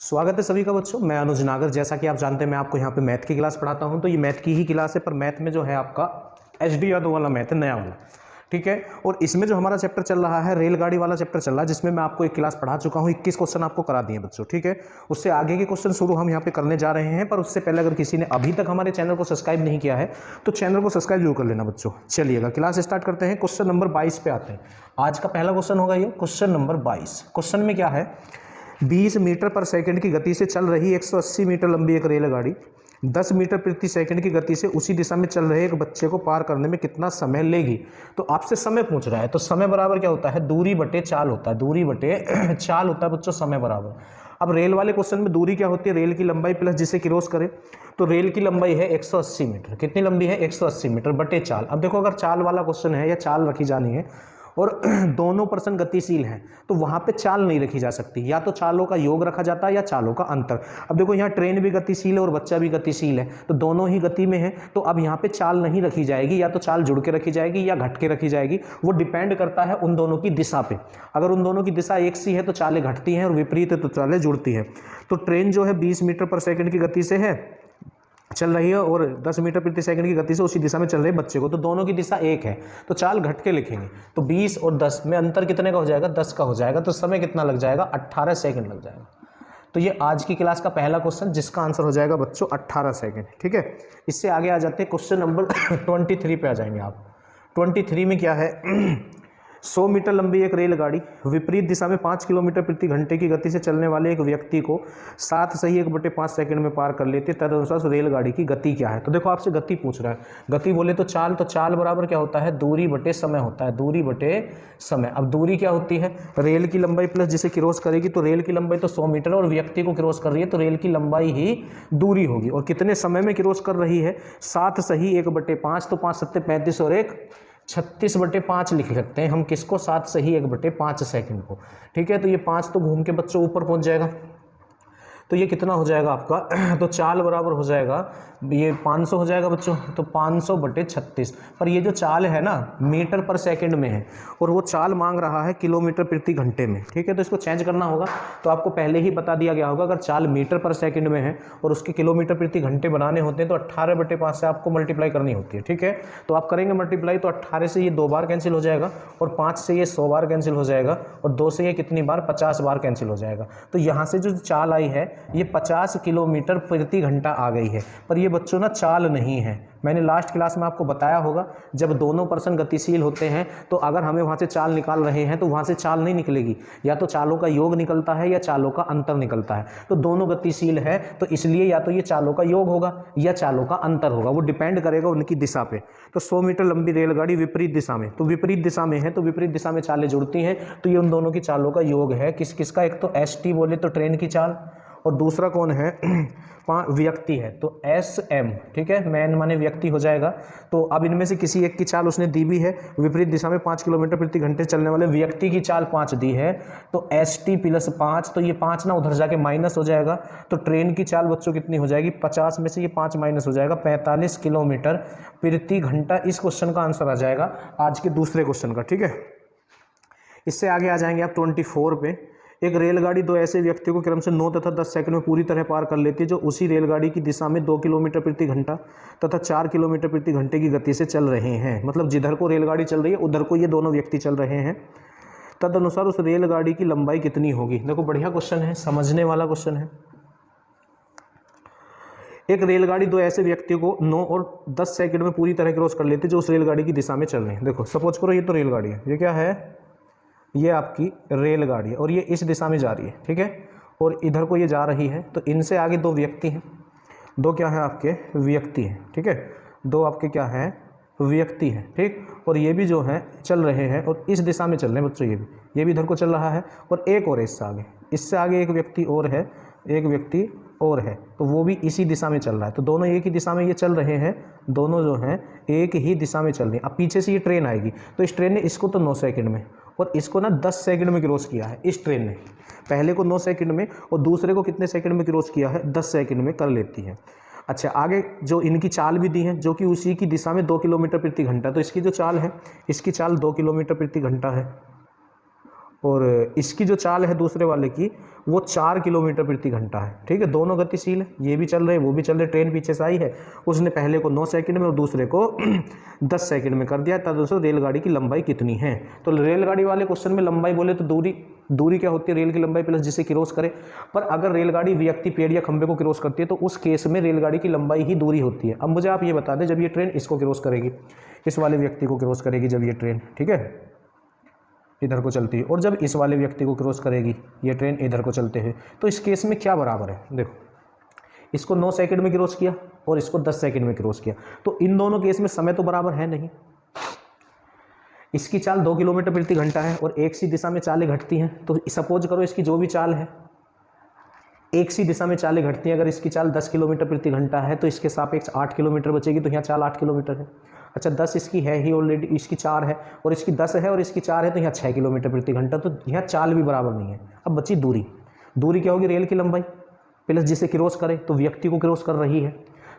स्वागत है सभी का बच्चों। मैं अनुज नागर। जैसा कि आप जानते हैं मैं आपको यहाँ पे मैथ की क्लास पढ़ाता हूँ। तो ये मैथ की ही क्लास है, पर मैथ में जो है आपका HD यादव वाला मैथ है, नया वाला, ठीक है। और इसमें जो हमारा चैप्टर चल रहा है रेलगाड़ी वाला चैप्टर चल रहा है, जिसमें मैं आपको एक क्लास पढ़ा चुका हूँ। 21 क्वेश्चन आपको करा दिए बच्चों, ठीक है। उससे आगे के क्वेश्चन शुरू हम यहाँ पे करने जा रहे हैं, पर उससे पहले अगर किसी ने अभी तक हमारे चैनल को सब्सक्राइब नहीं किया है तो चैनल को सब्सक्राइब जरूर कर लेना बच्चों। चलिएगा क्लास स्टार्ट करते हैं। क्वेश्चन नंबर 22 पे आते हैं। आज का पहला क्वेश्चन होगा ये क्वेश्चन नंबर 22। क्वेश्चन में क्या है, 20 मीटर पर सेकंड की गति से चल रही 180 मीटर लंबी एक रेलगाड़ी 10 मीटर प्रति सेकंड की गति से उसी दिशा में चल रहे एक बच्चे को पार करने में कितना समय लेगी। तो आपसे समय पूछ रहा है, तो समय बराबर क्या होता है, दूरी बटे चाल होता है। दूरी बटे चाल होता है बच्चों समय बराबर। अब रेल वाले क्वेश्चन में दूरी क्या होती है, रेल की लंबाई प्लस जिसे क्रॉस करे। तो रेल की लंबाई है 180 मीटर। कितनी लंबी है, 180 मीटर बटे चाल। अब देखो अगर चाल वाला क्वेश्चन है या चाल रखी जानी है और दोनों पर्सन गतिशील हैं तो वहाँ पे चाल नहीं रखी जा सकती, या तो चालों का योग रखा जाता है या चालों का अंतर। अब देखो यहाँ ट्रेन भी गतिशील है और बच्चा भी गतिशील है, तो दोनों ही गति में है, तो अब यहाँ पे चाल नहीं रखी जाएगी, या तो चाल जुड़ के रखी जाएगी या घट के रखी जाएगी। वो डिपेंड करता है उन दोनों की दिशा पे। अगर उन दोनों की दिशा एक सी है तो चालें घटती हैं, और विपरीत है तो चालें जुड़ती हैं। तो ट्रेन जो है 20 मीटर पर सेकेंड की गति से है चल रही है और 10 मीटर प्रति सेकंड की गति से उसी दिशा में चल रहे बच्चे को, तो दोनों की दिशा एक है, तो चाल घट के लिखेंगे। तो 20 और 10 में अंतर कितने का हो जाएगा, 10 का हो जाएगा। तो समय कितना लग जाएगा, 18 सेकंड लग जाएगा। तो ये आज की क्लास का पहला क्वेश्चन, जिसका आंसर हो जाएगा बच्चों 18 सेकंड, ठीक है। इससे आगे आ जाते हैं क्वेश्चन नंबर 23 पे आ जाएंगे आप। 23 में क्या है, 100 मीटर लंबी एक रेलगाड़ी विपरीत दिशा में 5 किलोमीटर प्रति घंटे की गति से चलने वाले एक व्यक्ति को 7 सही 1/5 सेकंड में पार कर लेती है। तदनुसार उस रेलगाड़ी की गति क्या है। तो देखो आपसे गति पूछ रहा है, गति बोले तो चाल बराबर क्या होता है, दूरी बटे समय होता है। दूरी बटे समय। अब दूरी क्या होती है, रेल की लंबाई प्लस जिसे क्रॉस करेगी। तो रेल की लंबाई तो 100 मीटर और व्यक्ति को क्रॉस कर रही है, तो रेल की लंबाई ही दूरी होगी। और कितने समय में क्रॉस कर रही है, 7 सही 1/5, तो 5 7 35 और 1 36/5 लिख सकते हैं हम किसको, 7 सही 1/5 सेकंड को, ठीक है। तो ये 5 तो घूम के बच्चों ऊपर पहुंच जाएगा, तो ये कितना हो जाएगा आपका तो चाल बराबर हो जाएगा, ये 500 हो जाएगा बच्चों। तो 500/36। पर ये जो चाल है ना मीटर पर सेकंड में है, और वो चाल मांग रहा है किलोमीटर प्रति घंटे में, ठीक है। तो इसको चेंज करना होगा। तो आपको पहले ही बता दिया गया होगा, अगर चाल मीटर पर सेकंड में है और उसके किलोमीटर प्रति घंटे बनाने होते हैं तो 18/5 से आपको मल्टीप्लाई करनी होती है, ठीक है। तो आप करेंगे मल्टीप्लाई, तो 18 से ये 2 बार कैंसिल हो जाएगा, और 5 से ये 100 बार कैंसिल हो जाएगा, और 2 से ये कितनी बार, 50 बार कैंसिल हो जाएगा। तो यहाँ से जो चाल आई है ये 50 किलोमीटर प्रति घंटा आ गई है। पर ये बच्चों ना चाल नहीं है। मैंने लास्ट क्लास में आपको बताया होगा, जब दोनों पर्सन गतिशील होते हैं तो अगर हमें वहाँ से चाल निकाल रहे हैं तो वहाँ से चाल नहीं निकलेगी, या तो चालों का योग निकलता है या चालों का अंतर निकलता है। तो दोनों गतिशील है, तो इसलिए या तो ये चालों का योग होगा या चालों का अंतर होगा, वो डिपेंड करेगा उनकी दिशा पे। तो 100 मीटर लंबी रेलगाड़ी विपरीत दिशा में, तो विपरीत दिशा में है, तो विपरीत दिशा में चालें जुड़ती हैं, तो ये उन दोनों की चालों का योग है। किसका, एक तो ST बोले तो ट्रेन की चाल, और दूसरा कौन है व्यक्ति है, तो SM, ठीक है। मैन माने व्यक्ति हो जाएगा। तो अब इनमें से किसी एक की चाल उसने दी भी है, विपरीत दिशा में 5 किलोमीटर प्रति घंटे चलने वाले व्यक्ति की चाल 5 दी है, तो ST + 5, तो ये 5 ना उधर जाके माइनस हो जाएगा। तो ट्रेन की चाल बच्चों कितनी हो जाएगी, 50 में से ये 5 माइनस हो जाएगा, 45 किलोमीटर प्रति घंटा। इस क्वेश्चन का आंसर आ जाएगा आज के दूसरे क्वेश्चन का, ठीक है। इससे आगे आ जाएंगे आप 24 पे। एक रेलगाड़ी 2 ऐसे व्यक्तियों को क्रम से 9 तथा 10 सेकंड में पूरी तरह पार कर लेती है जो उसी रेलगाड़ी की दिशा में 2 किलोमीटर प्रति घंटा तथा 4 किलोमीटर प्रति घंटे की गति से चल रहे हैं। मतलब जिधर को रेलगाड़ी चल रही है उधर को ये दोनों व्यक्ति चल रहे हैं। तदनुसार उस रेलगाड़ी की लंबाई कितनी होगी। देखो बढ़िया क्वेश्चन है, समझने वाला क्वेश्चन है। एक रेलगाड़ी 2 ऐसे व्यक्तियों को 9 और 10 सेकंड में पूरी तरह क्रॉस कर लेती है जो उस रेलगाड़ी की दिशा में चल रहे हैं। देखो सपोज करो ये तो रेलगाड़ी है, ये क्या है, ये आपकी रेलगाड़ी है, और ये इस दिशा में जा रही है, ठीक है, और इधर को ये जा रही है। तो इनसे आगे 2 व्यक्ति हैं, 2 क्या है आपके व्यक्ति हैं, ठीक है, 2 आपके क्या है व्यक्ति हैं, ठीक। और ये भी जो है चल रहे हैं और इस दिशा में चल रहे हैं बच्चों, ये भी इधर को चल रहा है, और एक और इससे आगे एक व्यक्ति और है, एक व्यक्ति और है, तो वो भी इसी दिशा में चल रहा है। तो दोनों एक ही दिशा में ये चल रहे हैं, दोनों जो हैं एक ही दिशा में चल रहे हैं। अब पीछे से ये ट्रेन आएगी, तो इस ट्रेन ने इसको तो 9 सेकंड में और इसको ना 10 सेकंड में क्रॉस किया है। इस ट्रेन ने पहले को 9 सेकंड में और दूसरे को कितने सेकंड में क्रॉस किया है, 10 सेकंड में कर लेती है। अच्छा, आगे जो इनकी चाल भी दी है जो कि उसी की दिशा में 2 किलोमीटर प्रति घंटा, तो इसकी जो चाल है, इसकी चाल 2 किलोमीटर प्रति घंटा है। और इसकी जो चाल है दूसरे वाले की वो 4 किलोमीटर प्रति घंटा है। ठीक है, दोनों गतिशील है, ये भी चल रहे वो भी चल रहे। ट्रेन पीछे से आई है, उसने पहले को 9 सेकंड में और दूसरे को 10 सेकंड में कर दिया। तब दोस्तों रेलगाड़ी की लंबाई कितनी है? तो रेलगाड़ी वाले क्वेश्चन में लंबाई बोले तो दूरी क्या होती है? रेल की लंबाई प्लस जिसे क्रॉस करे। पर अगर रेलगाड़ी व्यक्ति, पेड़ या खंभे को क्रॉस करती है तो उस केस में रेलगाड़ी की लंबाई ही दूरी होती है। अब मुझे आप ये बता दें, जब ये ट्रेन इसको क्रॉस करेगी, इस वाले व्यक्ति को क्रॉस करेगी जब ये ट्रेन, ठीक है, इधर को चलती है, और जब इस वाले व्यक्ति को क्रॉस करेगी ये ट्रेन इधर को चलते हुए, तो इस केस में क्या बराबर है? देखो, इसको 9 सेकंड में क्रॉस किया और इसको 10 सेकंड में क्रॉस किया, तो इन दोनों केस में समय तो बराबर है नहीं। इसकी चाल 2 किलोमीटर प्रति घंटा है और एक सी दिशा में चालें घटती हैं। तो सपोज करो इसकी जो भी चाल है, एक सी दिशा में चालें घटती हैं। अगर इसकी चाल 10 किलोमीटर प्रति घंटा है तो इसके सापेक्ष 8 किलोमीटर बचेगी, तो यहाँ चाल 8 किलोमीटर है। अच्छा, 10 इसकी है ही ऑलरेडी, इसकी 4 है, और इसकी 10 है और इसकी 4 है, तो यहाँ 6 किलोमीटर प्रति घंटा, तो यहाँ चाल भी बराबर नहीं है। अब बची दूरी क्या होगी? रेल की लंबाई प्लस जिसे क्रॉस करे, तो व्यक्ति को क्रॉस कर रही है,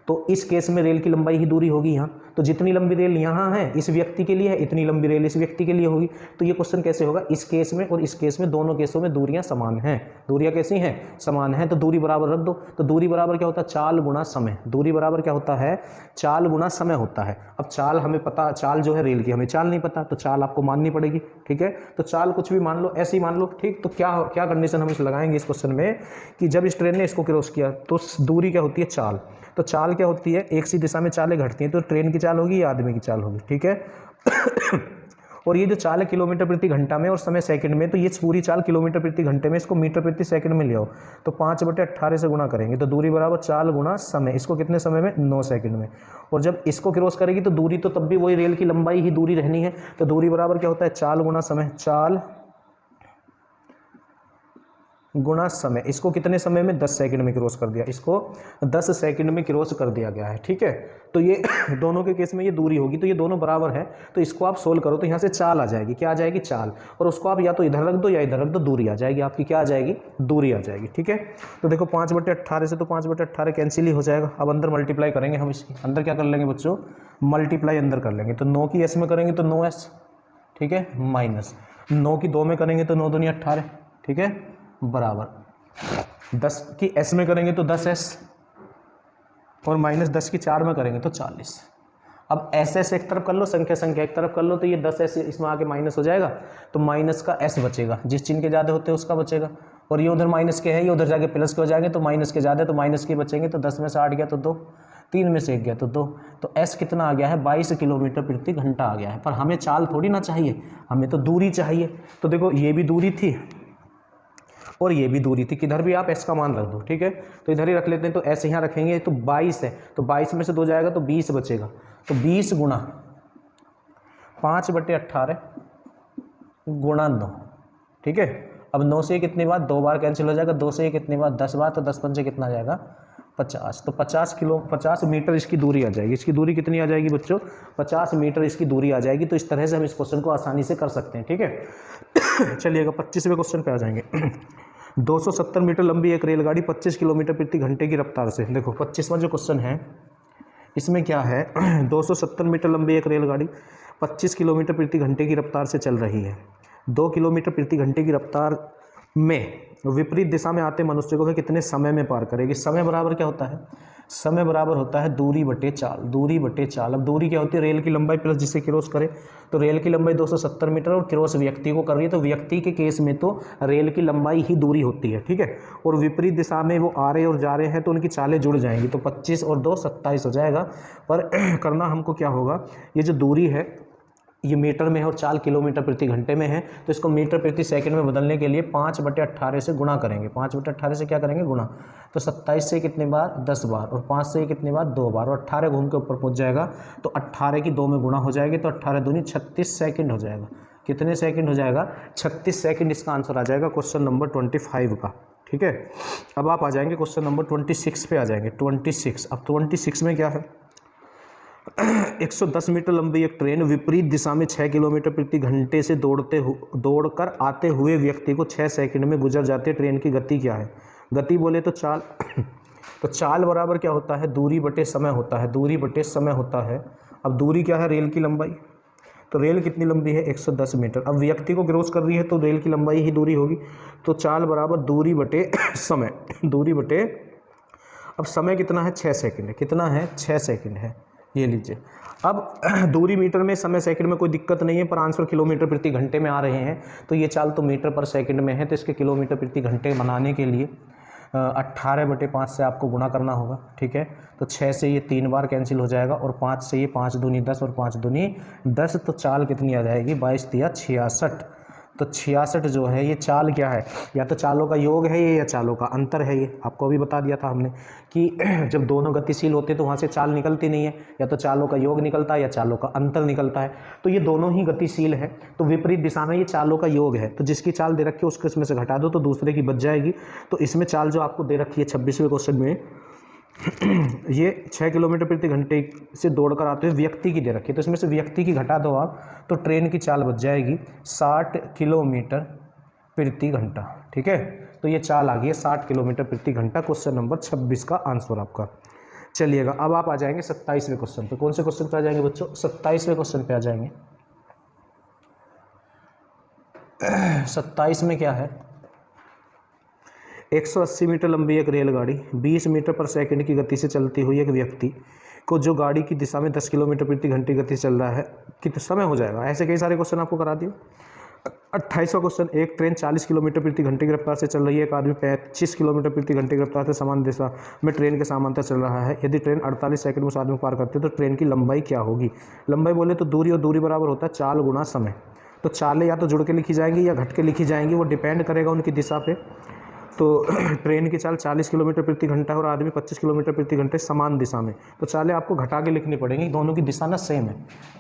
तो इस केस में रेल की लंबाई ही दूरी होगी यहाँ। तो जितनी लंबी रेल यहाँ है इस व्यक्ति के लिए है, इतनी लंबी रेल इस व्यक्ति के लिए होगी। तो ये क्वेश्चन कैसे होगा? इस केस में और इस केस में, दोनों केसों में दूरियां समान हैं। दूरियां कैसी हैं? समान हैं। तो दूरी बराबर रख दो। तो दूरी बराबर क्या होता है? चाल गुना समय। दूरी बराबर क्या होता है? चाल गुना समय होता है। अब चाल हमें पता, चाल जो है रेल की, हमें चाल नहीं पता, तो चाल आपको माननी पड़ेगी। ठीक है, तो चाल कुछ भी मान लो, ऐसे ही मान लो। ठीक, तो क्या कंडीशन हम इस लगाएंगे इस क्वेश्चन में कि जब इस ट्रेन ने इसको क्रॉस किया तो दूरी क्या होती है? चाल। तो चाल क्या होती है? एक सी दिशा में चालें घटती हैं, तो ट्रेन की चाल होगी या आदमी की चाल होगी। ठीक है और ये जो चाल है किलोमीटर प्रति घंटा में और समय सेकंड में, तो ये पूरी चाल किलोमीटर प्रति घंटे में, इसको मीटर प्रति सेकंड में ले आओ, तो 5/18 से गुणा करेंगे, तो दूरी बराबर चाल गुणा समय। इसको कितने समय में? 9 सेकंड में। और जब इसको क्रॉस करेगी तो दूरी तो तब भी वही रेल की लंबाई ही दूरी रहनी है। तो दूरी बराबर क्या होता है? चाल गुणा समय। चाल गुणा समय। इसको कितने समय में? 10 सेकंड में क्रॉस कर दिया, इसको 10 सेकंड में क्रॉस कर दिया गया है। ठीक है, तो ये दोनों के केस में ये दूरी होगी, तो ये दोनों बराबर है। तो इसको आप सोल्व करो तो यहाँ से चाल आ जाएगी। क्या आ जाएगी? चाल। और उसको आप या तो इधर रख दो या इधर रख दो, दूरी आ जाएगी आपकी। क्या आ जाएगी? दूरी आ जाएगी। ठीक है, तो देखो 5/18 से तो 5/18 कैंसिल ही हो जाएगा। अब अंदर मल्टीप्लाई करेंगे हम, इसकी अंदर क्या कर लेंगे बच्चों? मल्टीप्लाई अंदर कर लेंगे। तो 9 की S में करेंगे तो 9S, ठीक है, माइनस 9 की 2 में करेंगे तो 9 दूनी 18, ठीक है, बराबर 10 की S में करेंगे तो 10S और माइनस 10 की 4 में करेंगे तो 40। अब SS एक तरफ कर लो, संख्या एक तरफ कर लो, तो ये 10S इसमें आके माइनस हो जाएगा, तो माइनस का S बचेगा। जिस चिन्ह के ज़्यादा होते हैं उसका बचेगा, और ये उधर माइनस के है, ये उधर जाके प्लस के हो जाएंगे, तो माइनस के ज़्यादा तो माइनस के बचेंगे। तो 10 में से 8 गया तो 2, 3 में से 1 गया तो 2, तो S कितना आ गया है? 22 किलोमीटर प्रति घंटा आ गया है। पर हमें चाल थोड़ी ना चाहिए, हमें तो दूरी चाहिए। तो देखो ये भी दूरी थी और ये भी दूरी थी, किधर भी आप S का मान रख दो। ठीक है, तो इधर ही रख लेते हैं, तो S यहाँ रखेंगे तो 22 है, तो 22 में से 2 जाएगा तो 20 बचेगा। तो 20 गुणा 5/18 गुणा 9। ठीक है, अब 9 से कितनी बार? 2 बार कैंसिल हो जाएगा, 2 से कितनी बार? 10 बार, तो 10 पंचे कितना आ जाएगा? 50। तो 50 मीटर इसकी दूरी आ जाएगी। इसकी दूरी कितनी आ जाएगी बच्चों? 50 मीटर इसकी दूरी आ जाएगी। तो इस तरह से हम इस क्वेश्चन को आसानी से कर सकते हैं। ठीक है, चलिएगा 25वें क्वेश्चन पे आ जाएंगे। 270 मीटर लंबी एक रेलगाड़ी 25 किलोमीटर प्रति घंटे की रफ्तार से, देखो 25वां जो क्वेश्चन है इसमें क्या है? 270 मीटर लंबी एक रेलगाड़ी 25 किलोमीटर प्रति घंटे की रफ्तार से चल रही है। 2 किलोमीटर प्रति घंटे की रफ्तार में विपरीत दिशा में आते मनुष्य को वह कितने समय में पार करेगी? समय बराबर क्या होता है? समय बराबर होता है दूरी बटे चाल। दूरी बटे चाल। अब दूरी क्या होती है? रेल की लंबाई प्लस जिसे क्रॉस करे, तो रेल की लंबाई 270 मीटर और क्रॉस व्यक्ति को कर रही है, तो व्यक्ति के केस में तो रेल की लंबाई ही दूरी होती है। ठीक है, और विपरीत दिशा में वो आ रहे और जा रहे हैं तो उनकी चालें जुड़ जाएंगी, तो 25 और 2 27 हो जाएगा। पर करना हमको क्या होगा? ये जो दूरी है ये मीटर में है और चाल किलोमीटर प्रति घंटे में है, तो इसको मीटर प्रति सेकंड में बदलने के लिए 5/18 से गुणा करेंगे। 5/18 से क्या करेंगे? गुणा। तो 27 से कितनी बार? 10 बार, और 5 से कितनी बार? 2 बार, और 18 घूम के ऊपर पहुंच जाएगा, तो 18 की 2 में गुणा हो जाएगी, तो 18 दूनी 36 सेकंड हो जाएगा। कितने सेकंड हो जाएगा? 36 सेकंड इसका आंसर आ जाएगा क्वेश्चन नंबर 25 का। ठीक है, अब आप आ जाएंगे क्वेश्चन नंबर 26 पे आ जाएंगे। 26। अब 26 में क्या है? 110 मीटर लंबी एक ट्रेन विपरीत दिशा में 6 किलोमीटर प्रति घंटे से दौड़कर आते हुए व्यक्ति को 6 सेकंड में गुजर जाती है। ट्रेन की गति क्या है? गति बोले तो चाल। तो चाल बराबर क्या होता है? दूरी बटे समय होता है। दूरी बटे समय होता है। अब दूरी क्या है? रेल की लंबाई। तो रेल कितनी लंबी है 110 मीटर। अब व्यक्ति को क्रॉस कर रही है तो रेल की लंबाई ही दूरी होगी, तो चाल बराबर दूरी बटे समय, दूरी बटे, अब समय कितना है 6 सेकंड है, कितना है 6 सेकंड है, ये लीजिए। अब दूरी मीटर में, समय सेकंड में कोई दिक्कत नहीं है, पर आंसर किलोमीटर प्रति घंटे में आ रहे हैं, तो ये चाल तो मीटर पर सेकंड में है, तो इसके किलोमीटर प्रति घंटे बनाने के लिए 18/5 से आपको गुणा करना होगा, ठीक है। तो 6 से ये 3 बार कैंसिल हो जाएगा, और 5 से ये 5 दूनी 10 और 5 दूनी 10, तो चाल कितनी आ जाएगी 22 तिया 66। तो 66 जो है ये चाल क्या है, या तो चालों का योग है ये, या चालों का अंतर है ये। आपको अभी बता दिया था हमने कि जब दोनों गतिशील होते हैं तो वहाँ से चाल निकलती नहीं है, या तो चालों का योग निकलता है या चालों का अंतर निकलता है। तो ये दोनों ही गतिशील है, तो विपरीत दिशा में ये चालों का योग है, तो जिसकी चाल दे रखी है उसको इसमें से घटा दो तो दूसरे की बच जाएगी। तो इसमें चाल जो आपको दे रखी है 26वें क्वेश्चन में, ये 6 किलोमीटर प्रति घंटे से दौड़कर आते हुए व्यक्ति की दे रखी है, तो इसमें से व्यक्ति की घटा दो आप, तो ट्रेन की चाल बच जाएगी 60 किलोमीटर प्रति घंटा, ठीक है। तो ये चाल आ गई है 60 किलोमीटर प्रति घंटा, क्वेश्चन नंबर 26 का आंसर आपका। चलिएगा, अब आप आ जाएंगे 27वें क्वेश्चन पे। कौन से क्वेश्चन पे आ जाएंगे बच्चों? 27वें क्वेश्चन पे आ जाएंगे। 27 में क्या है, 180 मीटर लंबी एक रेलगाड़ी 20 मीटर पर सेकंड की गति से चलती हुई एक व्यक्ति को जो गाड़ी की दिशा में 10 किलोमीटर प्रति घंटे गति से चल रहा है, कितना समय हो जाएगा। ऐसे कई सारे क्वेश्चन आपको करा दिए। 28वां क्वेश्चन, एक ट्रेन 40 किलोमीटर प्रति घंटे की रफ्तार से चल रही है, एक आदमी 25 किलोमीटर प्रति घंटे की रफ्तार से समान दिशा में ट्रेन के समांतर चल रहा है। यदि ट्रेन 48 सेकंड में उस आदमी को पार करती है तो ट्रेन की लंबाई क्या होगी। लंबाई बोले तो दूरी, और दूरी बराबर होता है चाल गुणा समय। तो चालें या तो जुड़ के लिखी जाएंगी या घट के लिखी जाएंगी, वो डिपेंड करेगा उनकी दिशा पे। तो ट्रेन की चाल 40 किलोमीटर प्रति घंटा है और आदमी 25 किलोमीटर प्रति घंटे समान दिशा में, तो चालें आपको घटा के लिखनी पड़ेंगी। दोनों की दिशा ना सेम है,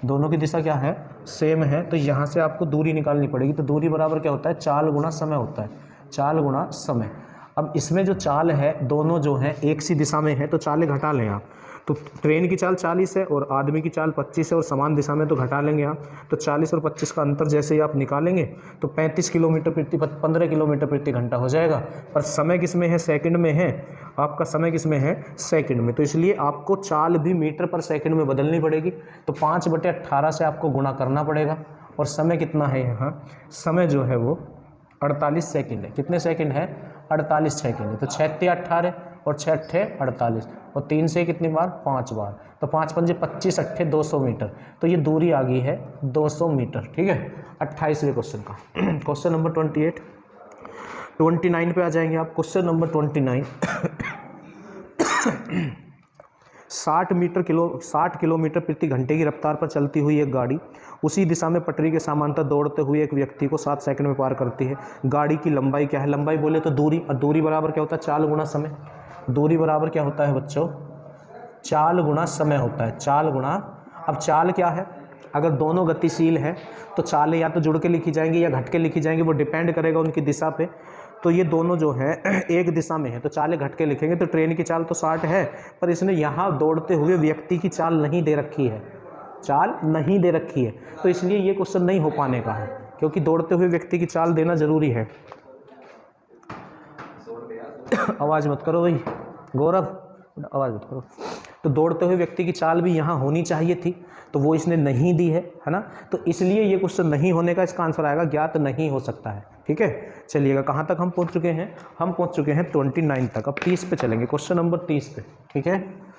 दोनों की दिशा क्या है, सेम है। तो यहाँ से आपको दूरी निकालनी पड़ेगी, तो दूरी बराबर क्या होता है, चाल गुणा समय होता है, चाल गुणा समय। अब इसमें जो चाल है दोनों जो है एक सी दिशा में है, तो चालें घटा लें आप। तो ट्रेन की चाल 40 है और आदमी की चाल 25 है और समान दिशा में, तो घटा लेंगे आप। तो 40 और 25 का अंतर जैसे ही आप निकालेंगे तो 35 किलोमीटर प्रति 15 किलोमीटर प्रति घंटा हो जाएगा। पर समय किस में है, सेकंड में है, आपका समय किस में है, सेकंड में। तो इसलिए आपको चाल भी मीटर पर सेकंड में बदलनी पड़ेगी। तो 5/18 से आपको गुणा करना पड़ेगा। और समय कितना है यहाँ, समय जो है वो 48 सेकंड है। कितने सेकंड है, 48 सेकंड है। तो 6 × 18 और 6 × 8 48, और 3 से कितनी बार, 5 बार। तो 5 × 5 = 25, 8 200 मीटर। तो ये दूरी आ गई है 200 मीटर, ठीक है। 28वें क्वेश्चन का क्वेश्चन नंबर 29 पे आ जाएंगे आप। क्वेश्चन नंबर 29 60 किलोमीटर प्रति घंटे की रफ्तार पर चलती हुई एक गाड़ी उसी दिशा में पटरी के समांतर दौड़ते हुए एक व्यक्ति को 7 सेकंड में पार करती है। गाड़ी की लंबाई क्या है, लंबाई बोले तो दूरी, और दूरी बराबर क्या होता है, चाल गुणा समय। दूरी बराबर क्या होता है बच्चों, चाल गुणा समय होता है, चाल गुणा। अब चाल क्या है, अगर दोनों गतिशील है तो चालें या तो जुड़ के लिखी जाएंगी या घट के लिखी जाएंगी, वो डिपेंड करेगा उनकी दिशा पे। तो ये दोनों जो है एक दिशा में है तो चालें घट के लिखेंगे। तो ट्रेन की चाल तो 60 है, पर इसने यहाँ दौड़ते हुए व्यक्ति की चाल नहीं दे रखी है, चाल नहीं दे रखी है, तो इसलिए ये क्वेश्चन नहीं हो पाने का है, क्योंकि दौड़ते हुए व्यक्ति की चाल देना जरूरी है। आवाज़ मत करो भाई गौरव, आवाज़ मत करो। तो दौड़ते हुए व्यक्ति की चाल भी यहाँ होनी चाहिए थी, तो वो इसने नहीं दी है ना। तो इसलिए ये क्वेश्चन नहीं होने का इसका आंसर आएगा ज्ञात नहीं हो सकता है, ठीक है। चलिएगा, कहाँ तक हम पहुँच चुके हैं, हम पहुँच चुके हैं 29 तक। अब 30 पे चलेंगे, क्वेश्चन नंबर 30 पे, ठीक है।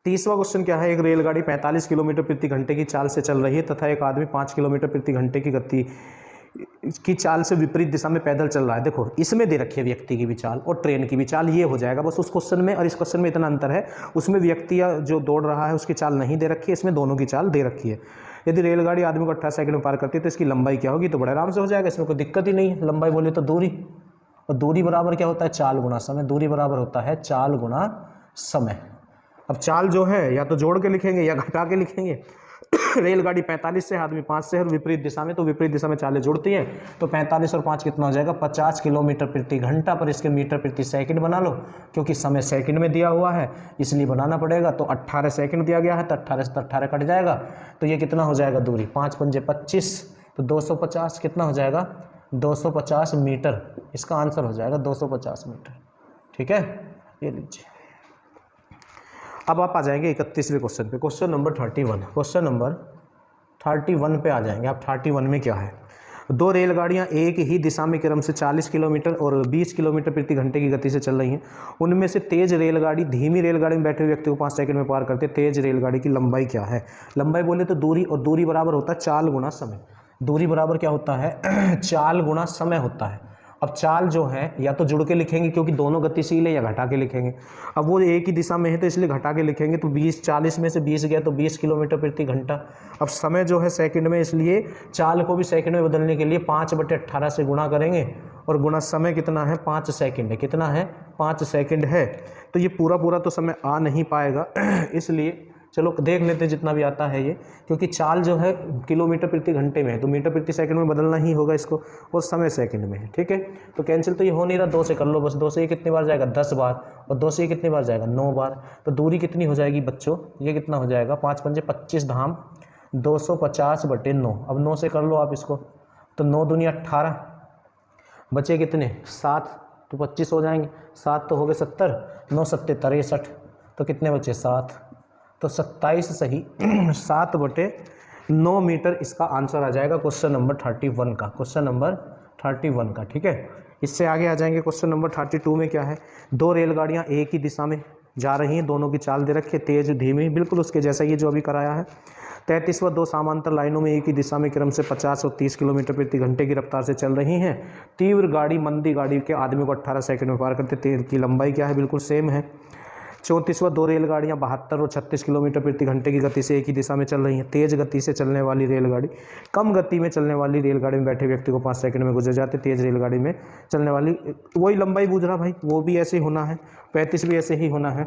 तीसवा क्वेश्चन क्या है, एक रेलगाड़ी 45 किलोमीटर प्रति घंटे की चाल से चल रही है तथा एक आदमी 5 किलोमीटर प्रति घंटे की गति की चाल से विपरीत दिशा में पैदल चल रहा है। देखो इसमें दे रखी है व्यक्ति की भी चाल और ट्रेन की भी चाल, ये हो जाएगा। बस उस क्वेश्चन में और इस क्वेश्चन में इतना अंतर है, उसमें व्यक्ति या जो दौड़ रहा है उसकी चाल नहीं दे रखी है, इसमें दोनों की चाल दे रखी है। यदि रेलगाड़ी आदमी को 18 सेकंड में पार करती है तो इसकी लंबाई क्या होगी, तो बड़े आराम से हो जाएगा, इसमें कोई दिक्कत ही नहीं है। लंबाई बोले तो दूरी, और दूरी बराबर क्या होता है, चाल गुणा समय। दूरी बराबर होता है चाल गुणा समय। अब चाल जो है या तो जोड़ के लिखेंगे या घटा के लिखेंगे। रेलगाड़ी 45 से, आदमी 5 से, और विपरीत दिशा में, तो विपरीत दिशा में चालें जुड़ती हैं, तो 45 और 5 कितना हो जाएगा 50 किलोमीटर प्रति घंटा, पर इसके मीटर प्रति सेकंड बना लो, क्योंकि समय सेकंड में दिया हुआ है इसलिए बनाना पड़ेगा। तो 18 सेकंड दिया गया है, तो 18 से 18 कट जाएगा, तो ये कितना हो जाएगा दूरी, 5 पंजे 25, तो 250 कितना हो जाएगा 250 मीटर, इसका आंसर हो जाएगा 250 मीटर। ठीक है, ये लीजिए। अब आप आ जाएंगे 31वें क्वेश्चन पे, क्वेश्चन नंबर 31, क्वेश्चन नंबर 31 पे आ जाएंगे आप। 31 में क्या है, दो रेलगाड़ियां एक ही दिशा में क्रम से 40 किलोमीटर और 20 किलोमीटर प्रति घंटे की गति से चल रही हैं। उनमें से तेज रेलगाड़ी धीमी रेलगाड़ी में बैठे हुए व्यक्ति को 5 सेकंड में पार करते हैं। तेज रेलगाड़ी की लंबाई क्या है? लंबाई बोले तो दूरी, और दूरी बराबर होता है चाल गुना समय। दूरी बराबर क्या होता है चाल गुना समय होता है। अब चाल जो है या तो जुड़ के लिखेंगे क्योंकि दोनों गतिशील है, या घटा के लिखेंगे। अब वो एक ही दिशा में है तो इसलिए घटा के लिखेंगे, तो 40 में से 20 गया तो 20 किलोमीटर प्रति घंटा। अब समय जो है सेकंड में, इसलिए चाल को भी सेकंड में बदलने के लिए 5/18 से गुणा करेंगे, और गुणा समय कितना है 5 सेकंड है। कितना है 5 सेकंड है। तो ये पूरा तो समय आ नहीं पाएगा इसलिए चलो देख लेते हैं जितना भी आता है ये, क्योंकि चाल जो है किलोमीटर प्रति घंटे में है तो मीटर प्रति सेकंड में बदलना ही होगा इसको, और समय सेकंड में है। ठीक है, तो कैंसिल तो ये हो नहीं रहा, 2 से कर लो बस। 2 से ये कितनी बार जाएगा 10 बार, और 2 से ये कितनी बार जाएगा 9 बार। तो दूरी कितनी हो जाएगी बच्चों, ये कितना हो जाएगा 5 पंजे 25 धाम 250/9। अब 9 से कर लो आप इसको, तो 9 दूनी 18, बचे कितने 7, तो 25 हो जाएंगे। 7 तो हो गए 70, 9 7 63, तो कितने बचे 7, तो 27 सही 7/9 मीटर इसका आंसर आ जाएगा क्वेश्चन नंबर 31 का, क्वेश्चन नंबर 31 का। ठीक है, इससे आगे आ जाएंगे क्वेश्चन नंबर 32 में क्या है, दो रेलगाड़ियां एक ही दिशा में जा रही हैं, दोनों की चाल दे रखी है तेज धीमी, बिल्कुल उसके जैसा ये जो अभी कराया है। 33 व 2 समांतर लाइनों में एक ही दिशा में क्रम से 50 और 30 किलोमीटर प्रति घंटे की रफ्तार से चल रही हैं। तीव्र गाड़ी मंदी गाड़ी के आदमी को 18 सेकंड में पार करते। तेल की लंबाई क्या है, बिल्कुल सेम है। 34 व 2 रेलगाड़ियां 72 और 36 किलोमीटर प्रति घंटे की गति से एक ही दिशा में चल रही हैं। तेज गति से चलने वाली रेलगाड़ी कम गति में चलने वाली रेलगाड़ी में बैठे व्यक्ति को 5 सेकंड में गुजर जाते। तेज रेलगाड़ी में चलने वाली वही लंबाई पूछ रहा भाई, वो भी ऐसे ही होना है। 35 भी ऐसे ही होना है,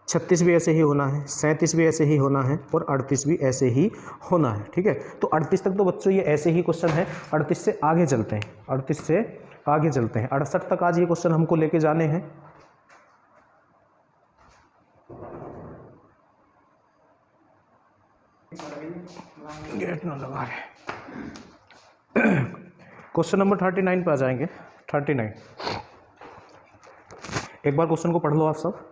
36 भी ऐसे ही होना है, 37 भी ऐसे ही होना है, और 38 भी ऐसे ही होना है। ठीक है, तो 38 तक तो बच्चों ये ऐसे ही क्वेश्चन है। 38 से आगे चलते हैं, 38 से आगे चलते हैं। 68 तक आज ये क्वेश्चन हमको लेके जाने हैं। गेट ना लगा रहे। क्वेश्चन नंबर 39 पे आ जाएंगे। 39 एक बार क्वेश्चन को पढ़ लो आप सब।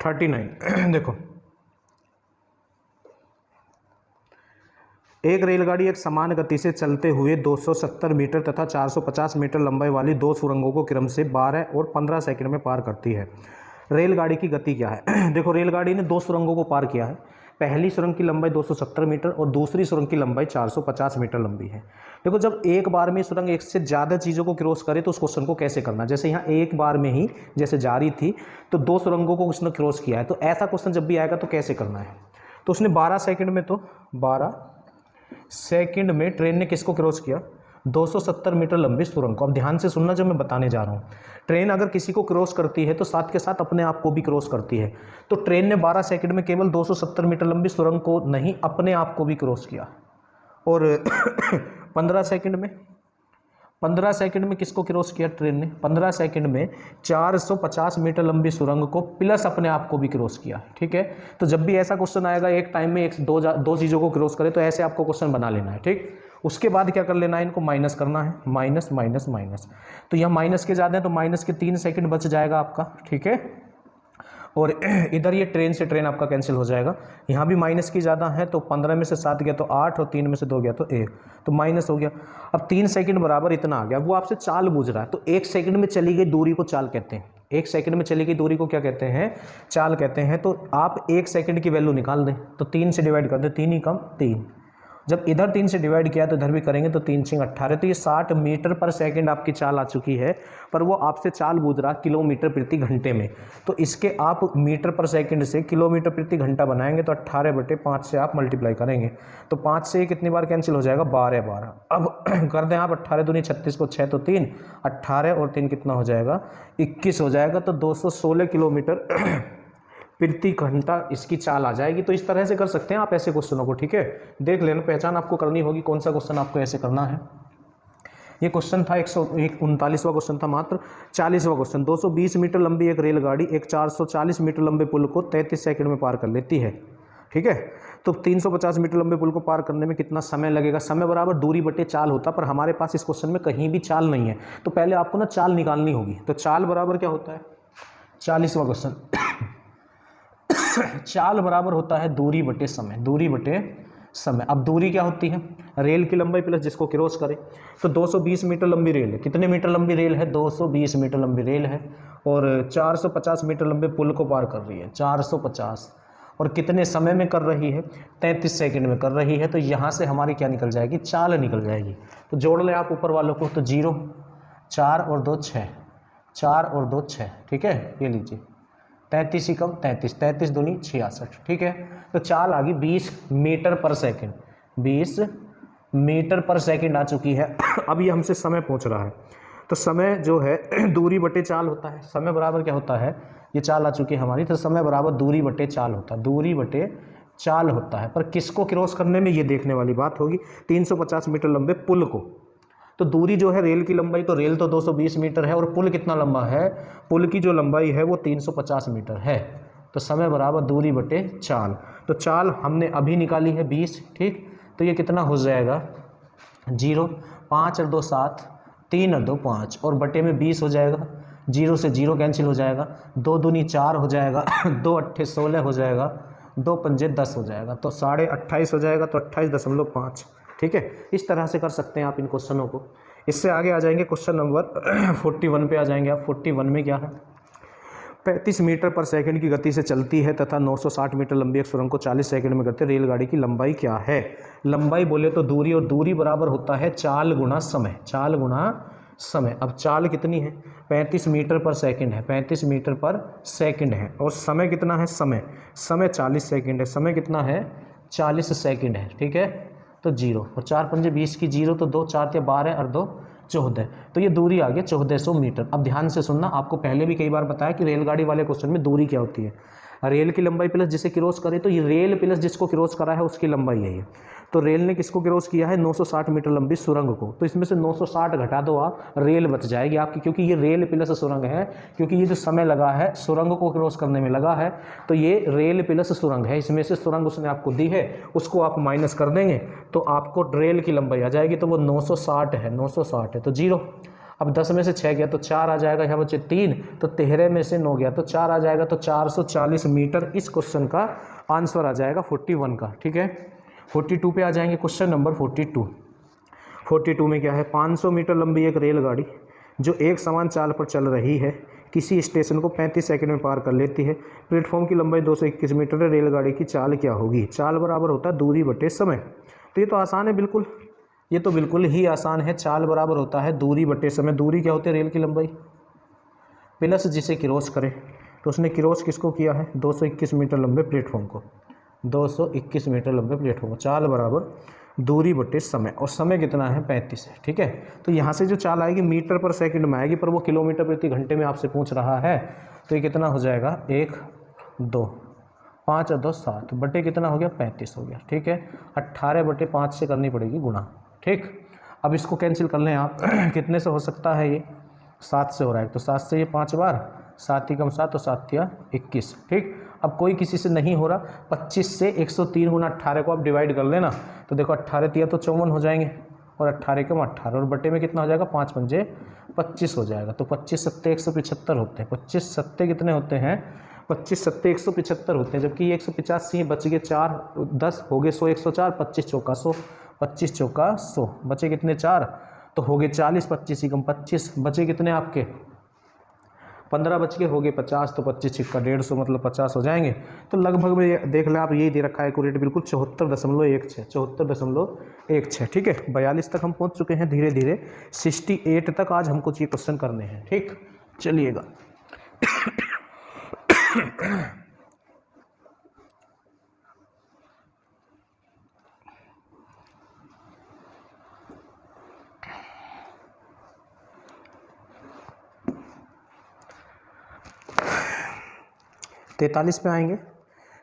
देखो, एक रेलगाड़ी एक समान गति से चलते हुए 270 मीटर तथा 450 मीटर लंबाई वाली 2 सुरंगों को क्रम से 12 और 15 सेकंड में पार करती है। रेलगाड़ी की गति क्या है? देखो, रेलगाड़ी ने 2 सुरंगों को पार किया है। पहली सुरंग की लंबाई 270 मीटर और दूसरी सुरंग की लंबाई 450 मीटर लंबी है। देखो, जब एक बार में सुरंग एक से ज़्यादा चीज़ों को क्रॉस करे तो उस क्वेश्चन को कैसे करना, जैसे यहाँ एक बार में ही जैसे जारी थी तो 2 सुरंगों को उसने क्रॉस किया है, तो ऐसा क्वेश्चन जब भी आएगा तो कैसे करना है। तो उसने 12 सेकंड में, तो 12 सेकंड में ट्रेन ने किसको क्रॉस किया, 270 मीटर लंबी सुरंग को। अब ध्यान से सुनना जो मैं बताने जा रहा हूँ। ट्रेन अगर किसी को क्रॉस करती है तो साथ के साथ अपने आप को भी क्रॉस करती है। तो ट्रेन ने 12 सेकंड में केवल 270 मीटर लंबी सुरंग को नहीं, अपने आप को भी क्रॉस किया। और 15 सेकंड में किसको क्रॉस किया ट्रेन ने, 15 सेकंड में 450 मीटर लंबी सुरंग को प्लस अपने आप को भी क्रॉस किया। ठीक है, तो जब भी ऐसा क्वेश्चन आएगा एक टाइम में दो चीज़ों को क्रॉस करे तो ऐसे आपको क्वेश्चन बना लेना है। ठीक, उसके बाद क्या कर लेना है, इनको माइनस करना है, माइनस माइनस माइनस। तो यहाँ माइनस के ज़्यादा है तो माइनस के 3 सेकंड बच जाएगा आपका। ठीक है, और इधर ये ट्रेन से ट्रेन आपका कैंसिल हो जाएगा। यहाँ भी माइनस की ज़्यादा है तो 15 में से 7 गया तो 8 और 3 में से 2 गया तो 1, तो माइनस हो गया। अब 3 सेकंड बराबर इतना आ गया। वो आपसे चाल पूछ रहा है, तो 1 सेकंड में चली गई दूरी को चाल कहते हैं। 1 सेकंड में चली गई दूरी को क्या कहते हैं, चाल कहते हैं। तो आप 1 सेकंड की वैल्यू निकाल दें, तो 3 से डिवाइड कर दें, 3 ही कम 3। जब इधर 3 से डिवाइड किया तो इधर भी करेंगे तो 3 6 18, तो ये 60 मीटर पर सेकंड आपकी चाल आ चुकी है, पर वो आपसे चाल पूछ रहा किलोमीटर प्रति घंटे में। तो इसके आप मीटर पर सेकंड से किलोमीटर प्रति घंटा बनाएंगे तो 18/5 से आप मल्टीप्लाई करेंगे, तो 5 से कितनी बार कैंसिल हो जाएगा, 12 अब कर दें आप 18 दूनी 36 को 6 तो 3, 18 और 3 कितना हो जाएगा, 21 हो जाएगा। तो 216 किलोमीटर प्रति घंटा इसकी चाल आ जाएगी। तो इस तरह से कर सकते हैं आप ऐसे क्वेश्चनों को, ठीक है। देख लेना, पहचान आपको करनी होगी कौन सा क्वेश्चन आपको ऐसे करना है। ये क्वेश्चन था 139वां क्वेश्चन था, मात्र 40वां क्वेश्चन। 220 मीटर लंबी एक रेलगाड़ी एक 440 मीटर लंबे पुल को 33 सेकंड में पार कर लेती है, ठीक है। तो 350 मीटर लंबे पुल को पार करने में कितना समय लगेगा, समय बराबर दूरी बटे चाल होता, पर हमारे पास इस क्वेश्चन में कहीं भी चाल नहीं है, तो पहले आपको ना चाल निकालनी होगी। तो चाल बराबर क्या होता है, 40वां क्वेश्चन चाल बराबर होता है दूरी बटे समय, दूरी बटे समय। अब दूरी क्या होती है, रेल की लंबाई प्लस जिसको क्रॉस करे। तो 220 मीटर लंबी रेल है, कितने मीटर लंबी रेल है, 220 मीटर लंबी रेल है, और 450 मीटर लंबे पुल को पार कर रही है, 450, और कितने समय में कर रही है, 33 सेकंड में कर रही है। तो यहाँ से हमारी क्या निकल जाएगी, चाल निकल जाएगी। तो जोड़ ले आप ऊपर वालों को, तो 0, 4 और 2 6, 4 और 2 6, ठीक है। ये लीजिए 33 ही कम 33, 33 दूनी 66, ठीक है। तो चाल आ गई 20 मीटर पर सेकंड, 20 मीटर पर सेकंड आ चुकी है। अब ये हमसे समय पूछ रहा है, तो समय जो है दूरी बटे चाल होता है। समय बराबर क्या होता है, ये चाल आ चुकी है हमारी, तो समय बराबर दूरी बटे चाल होता है, दूरी बटे चाल होता है। पर किसको क्रॉस करने में ये देखने वाली बात होगी, 350 मीटर लंबे पुल को। तो दूरी जो है रेल की लंबाई, तो रेल तो 220 मीटर है, और पुल कितना लंबा है, पुल की जो लंबाई है वो 350 मीटर है। तो समय बराबर दूरी बटे चाल। तो चाल हमने अभी निकाली है 20, ठीक। तो ये कितना हो जाएगा, 0, 5 और 2 7, 3 और 2 5, और बटे में 20 हो जाएगा, 0 से 0 कैंसिल हो जाएगा, 2 दूनी 4 हो जाएगा, 2 अट्ठे 16 हो जाएगा, 2 पंजे 10 हो जाएगा, तो 28.5 हो जाएगा, तो 28.5, ठीक है। इस तरह से कर सकते हैं आप इन क्वेश्चनों को। इससे आगे आ जाएंगे क्वेश्चन नंबर 41 पे आ जाएंगे आप। 41 में क्या है, 35 मीटर पर सेकंड की गति से चलती है तथा 960 मीटर लंबी एक सुरंग को 40 सेकंड में करते रेलगाड़ी की लंबाई क्या है। लंबाई बोले तो दूरी, और दूरी बराबर होता है चाल गुणा समय, चाल गुणा समय। अब चाल कितनी है, 35 मीटर पर सेकंड है, 35 मीटर पर सेकंड है, और समय कितना है, समय 40 सेकंड है, समय कितना है, 40 सेकंड है, ठीक है। तो 0 और 4 पंजे 20 की 0, तो 2 4 या 12 और 2 14, तो ये दूरी आ गई 1400 मीटर। अब ध्यान से सुनना, आपको पहले भी कई बार बताया कि रेलगाड़ी वाले क्वेश्चन में दूरी क्या होती है, रेल की लंबाई प्लस जिसे क्रॉस करे, तो ये रेल प्लस जिसको क्रॉस करा है उसकी लंबाई है ये। तो रेल ने किसको क्रॉस किया है, 960 मीटर लंबी सुरंग को, तो इसमें से 960 घटा दो आप, रेल बच जाएगी आपकी, क्योंकि ये रेल प्लस सुरंग है, क्योंकि ये जो समय लगा है सुरंग को क्रॉस करने में लगा है, तो ये रेल प्लस सुरंग है। इसमें से सुरंग उसने आपको दी है, उसको आप माइनस कर देंगे तो आपको रेल की लंबाई आ जाएगी, तो वो 960 है, 960 है, तो 0। अब 10 में से 6 गया तो 4 आ जाएगा, यहाँ बचे 3, तो 13 में से 9 गया तो 4 आ जाएगा, तो 440 मीटर इस क्वेश्चन का आंसर आ जाएगा 41 का, ठीक है। 42 पे आ जाएंगे, क्वेश्चन नंबर 42। 42 में क्या है, 500 मीटर लंबी एक रेलगाड़ी जो एक समान चाल पर चल रही है किसी स्टेशन को 35 सेकंड में पार कर लेती है। प्लेटफॉर्म की लंबाई 221 मीटर है, रेलगाड़ी की चाल क्या होगी। चाल बराबर होता है दूरी बटे समय। तो ये तो आसान है बिल्कुल, ये तो बिल्कुल ही आसान है। चाल बराबर होता है दूरी बटे समय। दूरी क्या होती है, रेल की लंबाई प्लस जिसे क्रॉस करे, तो उसने क्रॉस किसको किया है, 221 मीटर लंबे प्लेटफॉर्म को, 221 मीटर लंबे प्लेटफॉर्म। चाल बराबर दूरी बटे समय, और समय कितना है, 35 है, ठीक है। तो यहाँ से जो चाल आएगी मीटर पर सेकंड में आएगी, पर वो किलोमीटर प्रति घंटे में आपसे पूछ रहा है, तो ये कितना हो जाएगा, 1 2 5 और 2 7 बटे कितना हो गया, 35 हो गया, ठीक है। 18/5 से करनी पड़ेगी गुणा, ठीक। अब इसको कैंसिल कर लें आप कितने से हो सकता है, ये 7 से हो रहा है, तो 7 से ये 5 बार, 7 ही कम 7, तो 7 या 21, ठीक। अब कोई किसी से नहीं हो रहा, 25 से 103 गुना 18 को आप डिवाइड कर लेना, तो देखो 18 तिया तो 54 हो जाएंगे, और 18 कम 18, और बटे में कितना हो जाएगा, 5 पंजे 25 हो जाएगा। तो 25 सत्ते 175 होते हैं, 25 सत्ते कितने होते हैं, 25 सत्ते 175 होते हैं, जबकि ये 185 बच गए, 4 10 हो गए 100, 104, 25 चौका 100, 25 चौका 100, बचे कितने 4, तो हो गए 40, 25 ही कम 25, बचे कितने आपके 15 बज के हो गए 50, तो 25 छिक्का 150 मतलब 50 हो जाएंगे। तो लगभग में देख लें आप, यही दे रखा है एक्यूरेट बिल्कुल 74.16, 74.16। ठीक है, 42 तक हम पहुंच चुके हैं, धीरे धीरे 68 तक आज हमको ये क्वेश्चन करने हैं। ठीक, चलिएगा। तैंतालीस पे आएंगे।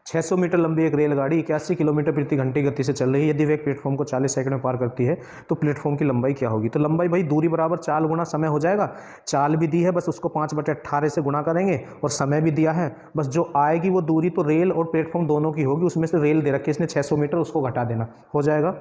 600 मीटर लंबी एक रेलगाड़ी 81 किलोमीटर प्रति घंटे गति से चल रही है। यदि वह एक प्लेटफॉर्म को 40 सेकंड में पार करती है तो प्लेटफॉर्म की लंबाई क्या होगी? तो लंबाई भाई दूरी बराबर चाल गुना समय हो जाएगा। चाल भी दी है, बस उसको 5/18 से गुणा करेंगे, और समय भी दिया है, बस जो आएगी वो दूरी तो रेल और प्लेटफॉर्म दोनों की होगी। उसमें से रेल दे रखी है इसने 600 मीटर, उसको घटा देना, हो जाएगा।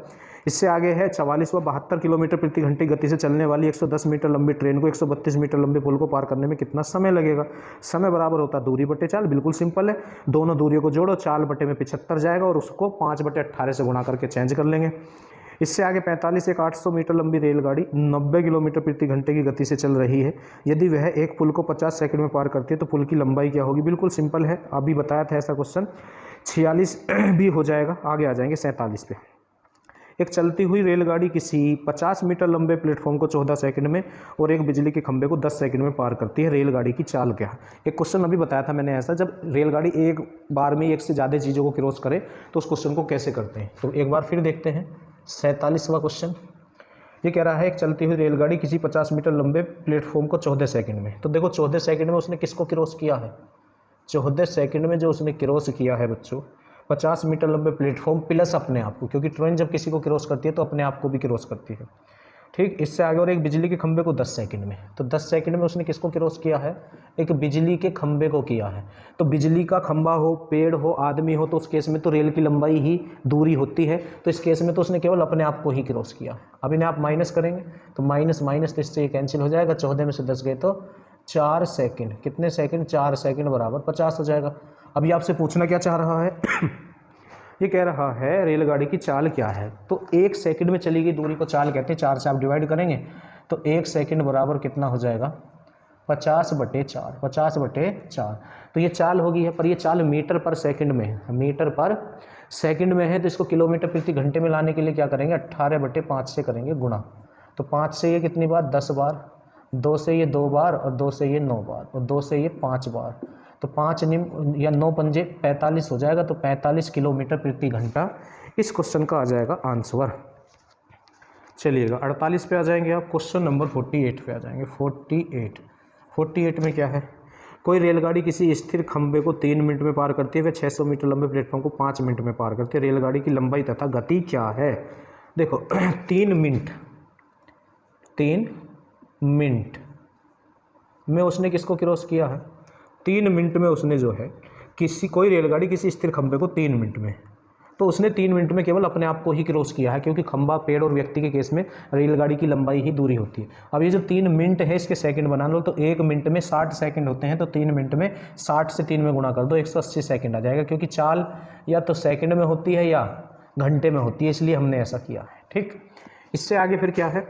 इससे आगे है 44 व 72 किलोमीटर प्रति घंटे गति से चलने वाली 110 मीटर लंबी ट्रेन को 132 मीटर लंबे पुल को पार करने में कितना समय लगेगा? समय बराबर होता है दूरी बटे चाल, बिल्कुल सिंपल है। दोनों दूरियों को जोड़ो, चाल बटे में 75 जाएगा और उसको 5/18 से गुणा करके चेंज कर लेंगे। इससे आगे 45 एक 800 मीटर लंबी रेलगाड़ी 90 किलोमीटर प्रति घंटे की गति से चल रही है। यदि वह एक पुल को 50 सेकंड में पार करती है तो पुल की लंबाई क्या होगी? बिल्कुल सिंपल है, अभी बताया था ऐसा क्वेश्चन। 46 भी हो जाएगा। आगे आ जाएंगे 47 पे। एक चलती हुई रेलगाड़ी किसी 50 मीटर लंबे प्लेटफॉर्म को 14 सेकंड में और एक बिजली के खंभे को 10 सेकंड में पार करती है। रेलगाड़ी की चाल क्या है? एक क्वेश्चन अभी बताया था मैंने ऐसा, जब रेलगाड़ी एक बार में एक से ज़्यादा चीज़ों को क्रॉस करे तो उस क्वेश्चन को कैसे करते हैं। तो एक बार फिर देखते हैं 47वां क्वेश्चन। ये कह रहा है एक चलती हुई रेलगाड़ी किसी 50 मीटर लंबे प्लेटफॉर्म को 14 सेकंड में, तो देखो 14 सेकंड में उसने किसको क्रॉस किया है? 14 सेकंड में जो उसने क्रॉस किया है बच्चों, 50 मीटर लंबे प्लेटफॉर्म प्लस अपने आप को, क्योंकि ट्रेन जब किसी को क्रॉस करती है तो अपने आप को भी क्रॉस करती है। ठीक, इससे आगे और एक बिजली के खंभे को 10 सेकंड में, तो 10 सेकंड में उसने किसको क्रॉस किया है? एक बिजली के खंभे को किया है। तो बिजली का खंभा हो, पेड़ हो, आदमी हो, तो उस केस में तो रेल की लंबाई ही दूरी होती है। तो इस केस में तो उसने केवल अपने आप को ही क्रॉस किया। अब इन्हें आप माइनस करेंगे तो माइनस माइनस तो इससे ये कैंसिल हो जाएगा। 14 में से 10 गए तो 4 सेकंड। कितने सेकंड? 4 सेकंड बराबर 50 हो जाएगा। अभी आपसे पूछना क्या चाह रहा है? ये कह रहा है रेलगाड़ी की चाल क्या है। तो 1 सेकंड में चली गई दूरी को चाल कहते हैं। 4 से आप डिवाइड करेंगे तो 1 सेकंड बराबर कितना हो जाएगा? 50/4। 50/4 तो ये चाल होगी है, पर ये चाल मीटर पर सेकंड में है। मीटर पर सेकंड में है तो इसको किलोमीटर प्रति घंटे में लाने के लिए क्या करेंगे? 18/5 से करेंगे गुणा। तो 5 से ये कितनी बार? 10 बार, 2 से ये 2 बार, और 2 से ये 9 बार, और 2 से ये 5 बार। तो 5 निम या 9 पंजे 45 हो जाएगा। तो 45 किलोमीटर प्रति घंटा इस क्वेश्चन का आ जाएगा आंसर। चलिएगा 48 पे आ जाएंगे आप। क्वेश्चन नंबर 48 पे आ जाएंगे। 48 में क्या है? कोई रेलगाड़ी किसी स्थिर खंभे को 3 मिनट में पार करती है। वह 600 मीटर लंबे प्लेटफॉर्म को 5 मिनट में पार करती है। रेलगाड़ी की लंबाई तथा गति क्या है? देखो 3 मिनट में उसने किसको क्रॉस किया है? 3 मिनट में उसने जो है कोई रेलगाड़ी किसी स्थिर खंभे को 3 मिनट में, तो उसने 3 मिनट में केवल अपने आप को ही क्रॉस किया है, क्योंकि खंभा, पेड़ और व्यक्ति के केस में रेलगाड़ी की लंबाई ही दूरी होती है। अब ये जो 3 मिनट है इसके सेकंड बना लो, तो 1 मिनट में 60 सेकंड होते हैं। तो 3 मिनट में 60 से 3 में गुणा कर दो, 180 सेकंड आ जाएगा, क्योंकि चाल या तो सेकंड में होती है या घंटे में होती है, इसलिए हमने ऐसा किया है। ठीक, इससे आगे फिर क्या है?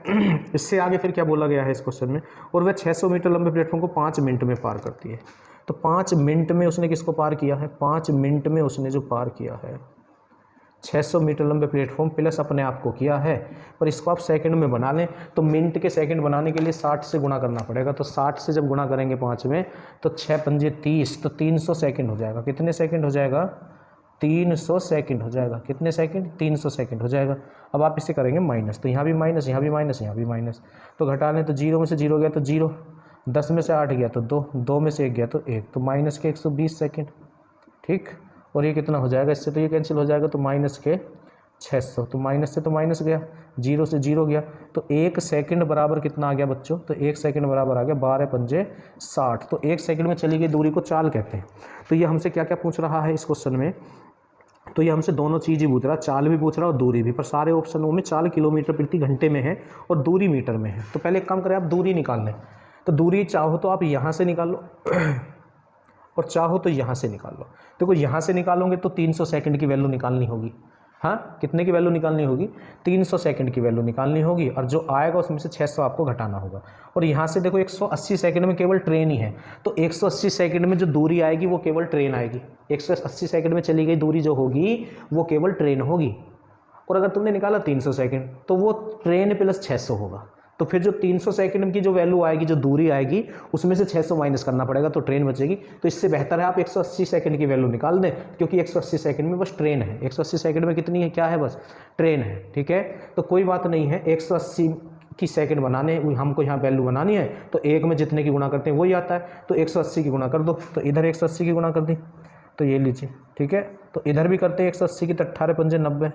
इससे आगे फिर क्या बोला गया है इस क्वेश्चन में? और वह 600 मीटर लंबे प्लेटफॉर्म को 5 मिनट में पार करती है। तो 5 मिनट में उसने किसको पार किया है? 5 मिनट में उसने जो पार किया है 600 मीटर लंबे प्लेटफॉर्म प्लस अपने आप को किया है। पर इसको आप सेकंड में बना लें तो मिनट के सेकंड बनाने के लिए 60 से गुणा करना पड़ेगा। तो 60 से जब गुणा करेंगे 5 में तो 6 पंजे 30, तो 300 सेकंड हो जाएगा। कितने सेकंड हो जाएगा? 300 सेकंड हो जाएगा। कितने सेकंड? 300 सेकंड हो जाएगा। अब आप इसे करेंगे माइनस, तो यहाँ भी माइनस, यहाँ भी माइनस, यहाँ भी माइनस, तो घटा लें तो 0 में से 0 गया तो 0, 10 में से 8 गया तो 2, 2 में से 1 गया तो 1, तो माइनस के 120 सेकंड। ठीक, और ये कितना हो जाएगा? इससे तो ये कैंसिल हो जाएगा, तो माइनस के 600, तो माइनस से तो माइनस गया, 0 से 0 गया, तो 1 सेकंड बराबर कितना आ गया बच्चों? तो 1 सेकंड बराबर आ गया 12 पंजे 60। तो 1 सेकंड में चली गई दूरी को चाल कहते हैं। तो ये हमसे क्या क्या पूछ रहा है इस क्वेश्चन में? तो ये हमसे दोनों चीज़ ही पूछ रहा है, चाल भी पूछ रहा है और दूरी भी। पर सारे ऑप्शनों में चाल किलोमीटर प्रति घंटे में है और दूरी मीटर में है। तो पहले एक काम करें, आप दूरी निकाल लें। तो दूरी चाहो तो आप यहाँ से निकाल लो और चाहो तो यहाँ से निकाल लो। देखो यहाँ से निकालोगे तो 300 सेकंड की वैल्यू निकालनी होगी, हाँ, कितने की वैल्यू निकालनी होगी, 300 सेकंड की वैल्यू निकालनी होगी, और जो आएगा उसमें से 600 आपको घटाना होगा। और यहाँ से देखो 180 सेकंड में केवल ट्रेन ही है, तो 180 सेकंड में जो दूरी आएगी वो केवल ट्रेन आएगी। 180 सेकंड में चली गई दूरी जो होगी वो केवल ट्रेन होगी। और अगर तुमने निकाला 300 सेकंड तो वो ट्रेन प्लस 600 होगा। तो फिर जो 300 सेकंड की जो वैल्यू आएगी, जो दूरी आएगी, उसमें से 600 माइनस करना पड़ेगा, तो ट्रेन बचेगी। तो इससे बेहतर है आप 180 सेकंड की वैल्यू निकाल दें, क्योंकि 180 सेकंड में बस ट्रेन है। 180 सेकंड में कितनी है, क्या है, बस ट्रेन है। ठीक है, तो कोई बात नहीं है, 180 की सेकंड बनाने हमको यहाँ वैल्यू बनानी है, तो एक में जितने की गुणा करते हैं वही आता है, तो 180 की गुणा कर दो। तो इधर 180 की गुणा कर दी, तो ये लीजिए। ठीक है, तो इधर भी करते हैं 180 की, तो 18 पंजे 90,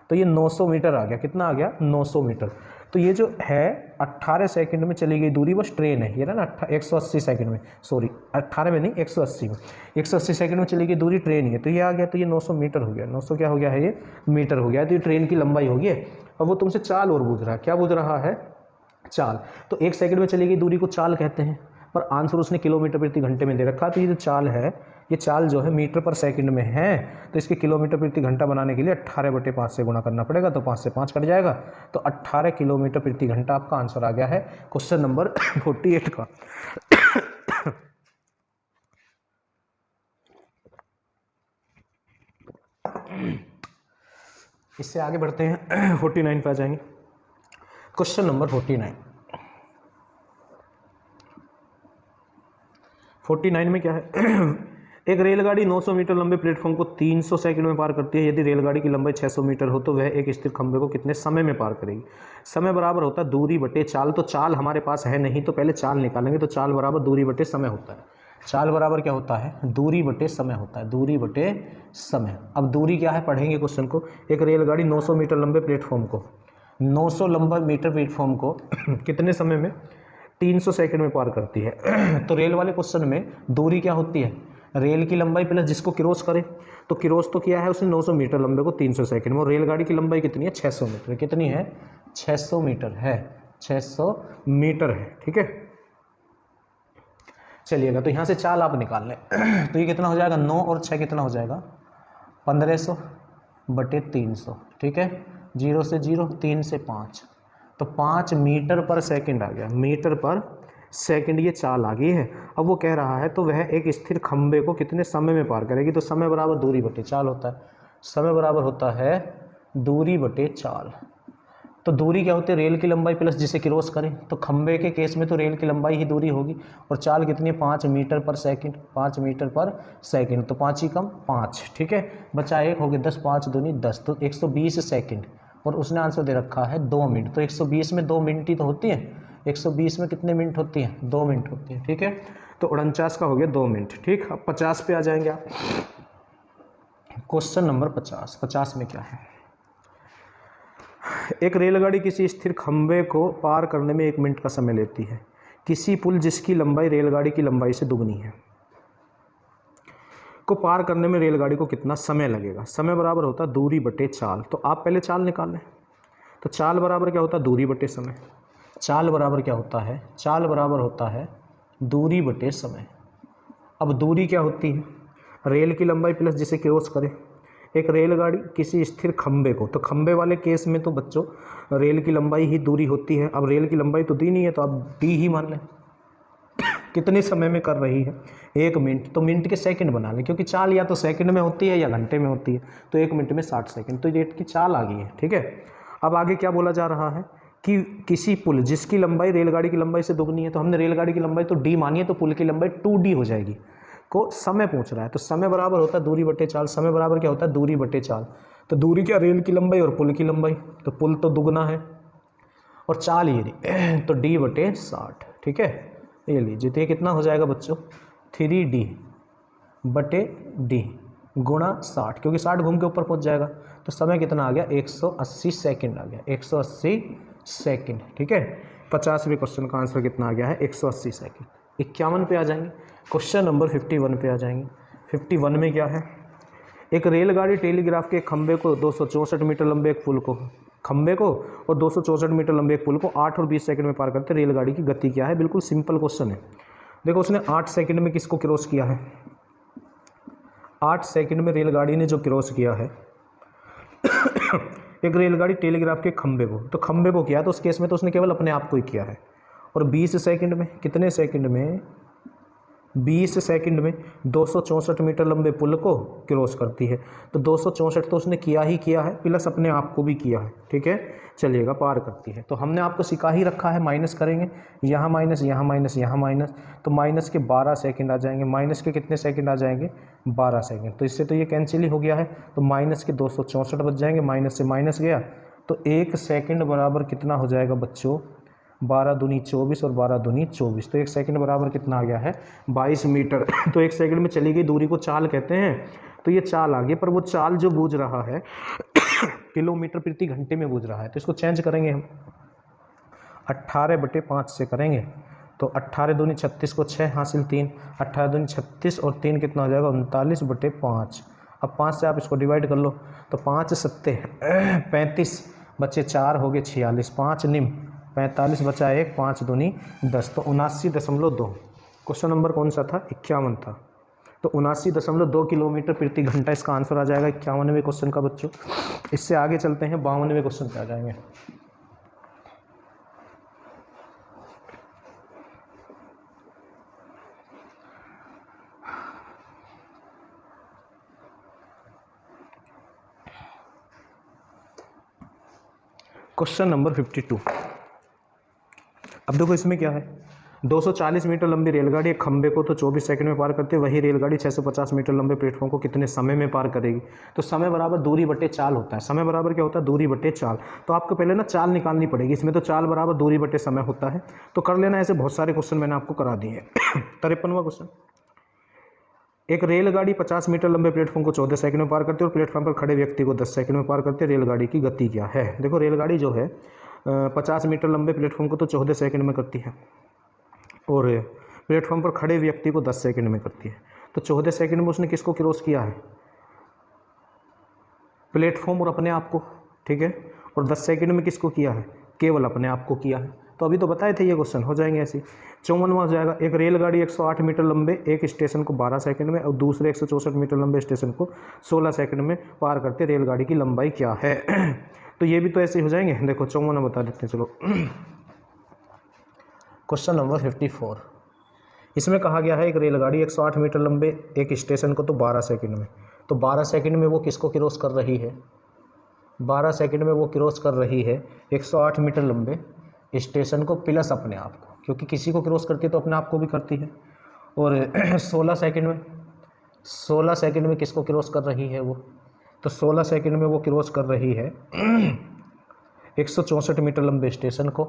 तो ये 900 मीटर आ गया। कितना आ गया, 900 मीटर। तो ये जो है 18 सेकंड में चली गई दूरी बस ट्रेन है, ये ना 180 सेकंड में, सॉरी 18 में नहीं, 180 में, 180 सेकंड में चली गई दूरी ट्रेन ही है, तो ये आ गया। तो ये 900 मीटर हो गया, 900 क्या हो गया है, ये मीटर हो गया। तो ये ट्रेन की लंबाई होगी। अब वो तुमसे चाल और पूछ रहा है, क्या पूछ रहा है, चाल। तो 1 सेकंड में चली गई दूरी को चाल कहते हैं, पर आंसर उसने किलोमीटर प्रति घंटे में दे रखा। तो ये जो चाल है, ये चाल जो है मीटर पर सेकंड में है, तो इसके किलोमीटर प्रति घंटा बनाने के लिए 18/5 से गुणा करना पड़ेगा, तो 5 से 5 कट जाएगा, तो 18 किलोमीटर प्रति घंटा आपका आंसर आ गया है क्वेश्चन नंबर 48 का। इससे आगे बढ़ते हैं, 49 पे आ जाएंगे। क्वेश्चन नंबर 49 में क्या है, एक रेलगाड़ी 900 मीटर लंबे प्लेटफॉर्म को 300 सेकंड में पार करती है। यदि रेलगाड़ी की लंबाई 600 मीटर हो तो वह एक स्थिर खंभे को कितने समय में पार करेगी। समय बराबर होता है दूरी बटे चाल। तो चाल हमारे पास है नहीं, तो पहले चाल निकालेंगे। तो चाल बराबर दूरी बटे समय होता है। चाल बराबर क्या होता है, दूरी बटे समय होता है, दूरी बटे समय। अब दूरी क्या है, पढ़ेंगे क्वेश्चन को। एक रेलगाड़ी 900 मीटर लंबे प्लेटफॉर्म को 900 लंबा मीटर प्लेटफॉर्म को कितने समय में, 300 सेकंड में पार करती है। तो रेल वाले क्वेश्चन में दूरी क्या होती है, रेल की लंबाई प्लस जिसको क्रॉस करे। तो क्रॉस तो किया है उसने 900 मीटर लंबे को 300 सेकंड में, और रेलगाड़ी की लंबाई कितनी है, 600 मीटर। कितनी है, 600 मीटर है, 600 मीटर है। ठीक है, चलिएगा। तो यहाँ से चाल आप निकाल लें। तो ये कितना हो जाएगा, 9 और 6 कितना हो जाएगा, 1500 बटे 300। ठीक है, 0 से 0, 3 से 5, तो 5 मीटर पर सेकंड आ गया, मीटर पर सेकंड ये चाल आ गई है। अब वो कह रहा है तो वह एक स्थिर खंबे को कितने समय में पार करेगी। तो समय बराबर दूरी बटे चाल होता है, समय बराबर होता है दूरी बटे चाल। तो दूरी क्या होती है, रेल की लंबाई प्लस जिसे क्रॉस करें। तो खंबे के केस में तो रेल की लंबाई ही दूरी होगी, और चाल कितनी है, 5 मीटर पर सेकंड, 5 मीटर पर सेकंड। तो 5 ही कम 5, ठीक है, बचा 1 हो गया, 10, 5 दूनी 10, तो 120 सेकंड। और उसने आंसर दे रखा है 2 मिनट। तो 120 में 2 मिनट ही तो होती है, 120 में कितने मिनट होती हैं, 2 मिनट होती है। ठीक है, तो 49 का हो गया 2 मिनट। ठीक, अब 50 पे आ जाएंगे आप। क्वेश्चन नंबर 50 में क्या है, एक रेलगाड़ी किसी स्थिर खंबे को पार करने में 1 मिनट का समय लेती है। किसी पुल जिसकी लंबाई रेलगाड़ी की लंबाई से दुगनी है को पार करने में रेलगाड़ी को कितना समय लगेगा। समय बराबर होता है दूरी बटे चाल। तो आप पहले चाल निकाल लें। तो चाल बराबर क्या होता है, दूरी बटे समय। चाल बराबर क्या होता है, चाल बराबर होता है दूरी बटे समय। अब दूरी क्या होती है, रेल की लंबाई प्लस जिसे क्रॉस करे। एक रेलगाड़ी किसी स्थिर खंबे को, तो खंबे वाले केस में तो बच्चों रेल की लंबाई ही दूरी होती है। अब रेल की लंबाई तो दी नहीं है, तो आप डी ही मान लें। कितने समय में कर रही है, 1 मिनट। तो मिनट के सेकंड बना लें, क्योंकि चाल या तो सेकंड में होती है या घंटे में होती है। तो 1 मिनट में 60 सेकंड, तो रेट की चाल आ गई है। ठीक है, अब आगे क्या बोला जा रहा है कि किसी पुल जिसकी लंबाई रेलगाड़ी की लंबाई से दुगनी है। तो हमने रेलगाड़ी की लंबाई तो डी मानी है, तो पुल की लंबाई 2D हो जाएगी। को समय पूछ रहा है, तो समय बराबर होता है दूरी बटे चाल। समय बराबर क्या होता है, दूरी बटे चाल। तो दूरी क्या, रेल की लंबाई और पुल की लंबाई। तो पुल तो दुगना है और चाल ये रही, तो D बटे 60। ठीक है, ये लीजिए, तो ये कितना हो जाएगा बच्चों, 3D बटे D गुणा 60, क्योंकि 60 घूम के ऊपर पहुंच जाएगा। तो समय कितना आ गया, 180 सेकंड आ गया, 180 सेकंड। ठीक है, 50वें क्वेश्चन का आंसर कितना आ गया है, 180 सेकंड। 51 पे आ जाएंगे, क्वेश्चन नंबर 51 पे आ जाएंगे। 51 में क्या है, एक रेलगाड़ी टेलीग्राफ के खंबे को 264 मीटर लंबे एक पुल को, खंबे को और 264 मीटर लंबे एक पुल को 8 और 20 सेकंड में पार करते। रेलगाड़ी की गति क्या है। बिल्कुल सिंपल क्वेश्चन है। देखो उसने 8 सेकंड में किसको क्रॉस किया है, 8 सेकंड में रेलगाड़ी ने जो क्रॉस किया है एक रेलगाड़ी टेलीग्राफ के खंबे को, तो खंबे को किया तो उस केस में तो उसने केवल अपने आप को ही किया है। और 20 सेकंड में, कितने सेकंड में, 20 सेकंड में 264 मीटर लंबे पुल को क्रॉस करती है। तो 264 तो उसने किया ही किया है, प्लस अपने आप को भी किया है, ठीक है, चलिएगा, पार करती है। तो हमने आपको सिखा ही रखा है, माइनस करेंगे, यहाँ माइनस, यहाँ माइनस, यहाँ माइनस, तो माइनस के 12 सेकंड आ जाएंगे, माइनस के कितने सेकंड आ जाएंगे, 12 सेकंड। तो इससे तो ये कैंसिल ही हो गया है, तो माइनस के 264 बच जाएंगे, माइनस से माइनस गया, तो 1 सेकंड बराबर कितना हो जाएगा बच्चों, 12 दूनी 24 और 12 दूनी 24, तो 1 सेकंड बराबर कितना आ गया है, 22 मीटर। तो 1 सेकंड में चली गई दूरी को चाल कहते हैं, तो ये चाल आ गई, पर वो चाल जो बूझ रहा है किलोमीटर प्रति घंटे में बूझ रहा है, तो इसको चेंज करेंगे हम, 18/5 से करेंगे, तो 18 दूनी 36 को 6 हासिल 3, 18 दूनी 36 और 3 कितना हो जाएगा, 39/5। अब 5 से आप इसको डिवाइड कर लो, तो 5 सत्ते 35, बचे 4 हो गए 46, 5 निम 45, बचा 1, 5 दूनी 10, तो 79.2। क्वेश्चन नंबर कौन सा था, 51 था। तो 79.2 किलोमीटर प्रति घंटा इसका आंसर आ जाएगा 51वें क्वेश्चन का बच्चों। इससे आगे चलते हैं, 52वें क्वेश्चन पे आ जाएंगे। Question number 52। अब देखो इसमें क्या है, 240 मीटर लंबी रेलगाड़ी एक खंबे को तो 24 सेकंड में पार करती है, वही रेलगाड़ी 650 मीटर लंबे प्लेटफॉर्म को कितने समय में पार करेगी। तो समय बराबर दूरी बटे चाल होता है, समय बराबर क्या होता है, दूरी बटे चाल। तो आपको पहले ना चाल निकालनी पड़ेगी, इसमें तो चाल बराबर दूरी बटे समय होता है, तो कर लेना, ऐसे बहुत सारे क्वेश्चन मैंने आपको करा दिए। 53वां क्वेश्चन, एक रेलगाड़ी 50 मीटर लंबे प्लेटफॉर्म को 14 सेकंड में पार करती है और प्लेटफॉर्म पर खड़े व्यक्ति को 10 सेकंड में पार करती है, रेलगाड़ी की गति क्या है। देखो रेलगाड़ी जो है 50 मीटर लंबे प्लेटफॉर्म को तो 14 सेकंड में करती है और प्लेटफॉर्म पर खड़े व्यक्ति को 10 सेकंड में करती है। तो 14 सेकंड में उसने किसको क्रॉस किया है, प्लेटफॉर्म और अपने आप को, ठीक है, और 10 सेकंड में किसको किया है, केवल अपने आप को किया है। तो अभी तो बताए थे ये क्वेश्चन, हो जाएंगे ऐसे। 54वां हो जाएगा, एक रेलगाड़ी 108 मीटर लंबे एक स्टेशन को 12 सेकंड में और दूसरे 164 मीटर लंबे स्टेशन को 16 सेकंड में पार करते, रेलगाड़ी की लंबाई क्या है। तो ये भी तो ऐसे हो जाएंगे। देखो 54 बता देते हैं, चलो। क्वेश्चन नंबर 54, इसमें कहा गया है एक रेलगाड़ी 108 मीटर लंबे एक स्टेशन को तो 12 सेकंड में, तो 12 सेकंड में वो किसको क्रॉस कर रही है, 12 सेकंड में वो क्रॉस कर रही है 108 मीटर लंबे स्टेशन को प्लस अपने आप को, क्योंकि किसी को क्रॉस करती है तो अपने आप को भी करती है। और 16 सेकंड में किसको क्रॉस कर रही है वो, तो 16 सेकंड में वो क्रॉस कर रही है 164 मीटर लंबे स्टेशन को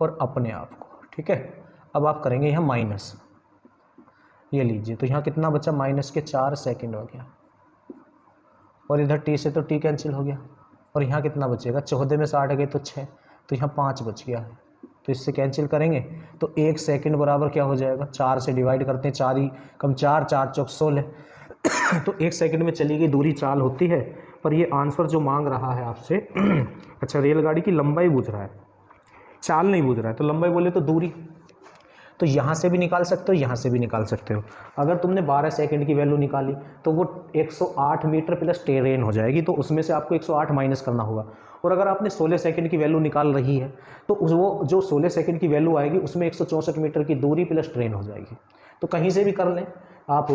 और अपने आप को, ठीक है। अब आप करेंगे यहाँ माइनस, ये लीजिए, तो यहाँ कितना बचा, माइनस के 4 सेकंड हो गया, और इधर टी से तो टी कैंसिल हो गया, और यहाँ कितना बचेगा, 14 में से 8 गए तो 6, तो यहाँ 5 बच गया है। तो इससे कैंसिल करेंगे तो 1 सेकंड बराबर क्या हो जाएगा, 4 से डिवाइड करते हैं, 4 ही कम 4, 4 चौक 16 तो 1 सेकंड में चली गई दूरी चाल होती है। पर ये आंसर जो मांग रहा है आपसे अच्छा, रेलगाड़ी की लंबाई पूछ रहा है, चाल नहीं पूछ रहा है, तो लंबाई बोले तो दूरी, तो यहाँ से भी निकाल सकते हो, यहाँ से भी निकाल सकते हो। अगर तुमने 12 सेकंड की वैल्यू निकाली तो वो 108 मीटर प्लस टेरेन हो जाएगी, तो उसमें से आपको 108 माइनस करना होगा। और अगर आपने 16 सेकंड की वैल्यू निकाल रही है तो वो जो 16 सेकंड की वैल्यू आएगी उसमें 164 मीटर की दूरी प्लस ट्रेन हो जाएगी। तो कहीं से भी कर लें आप,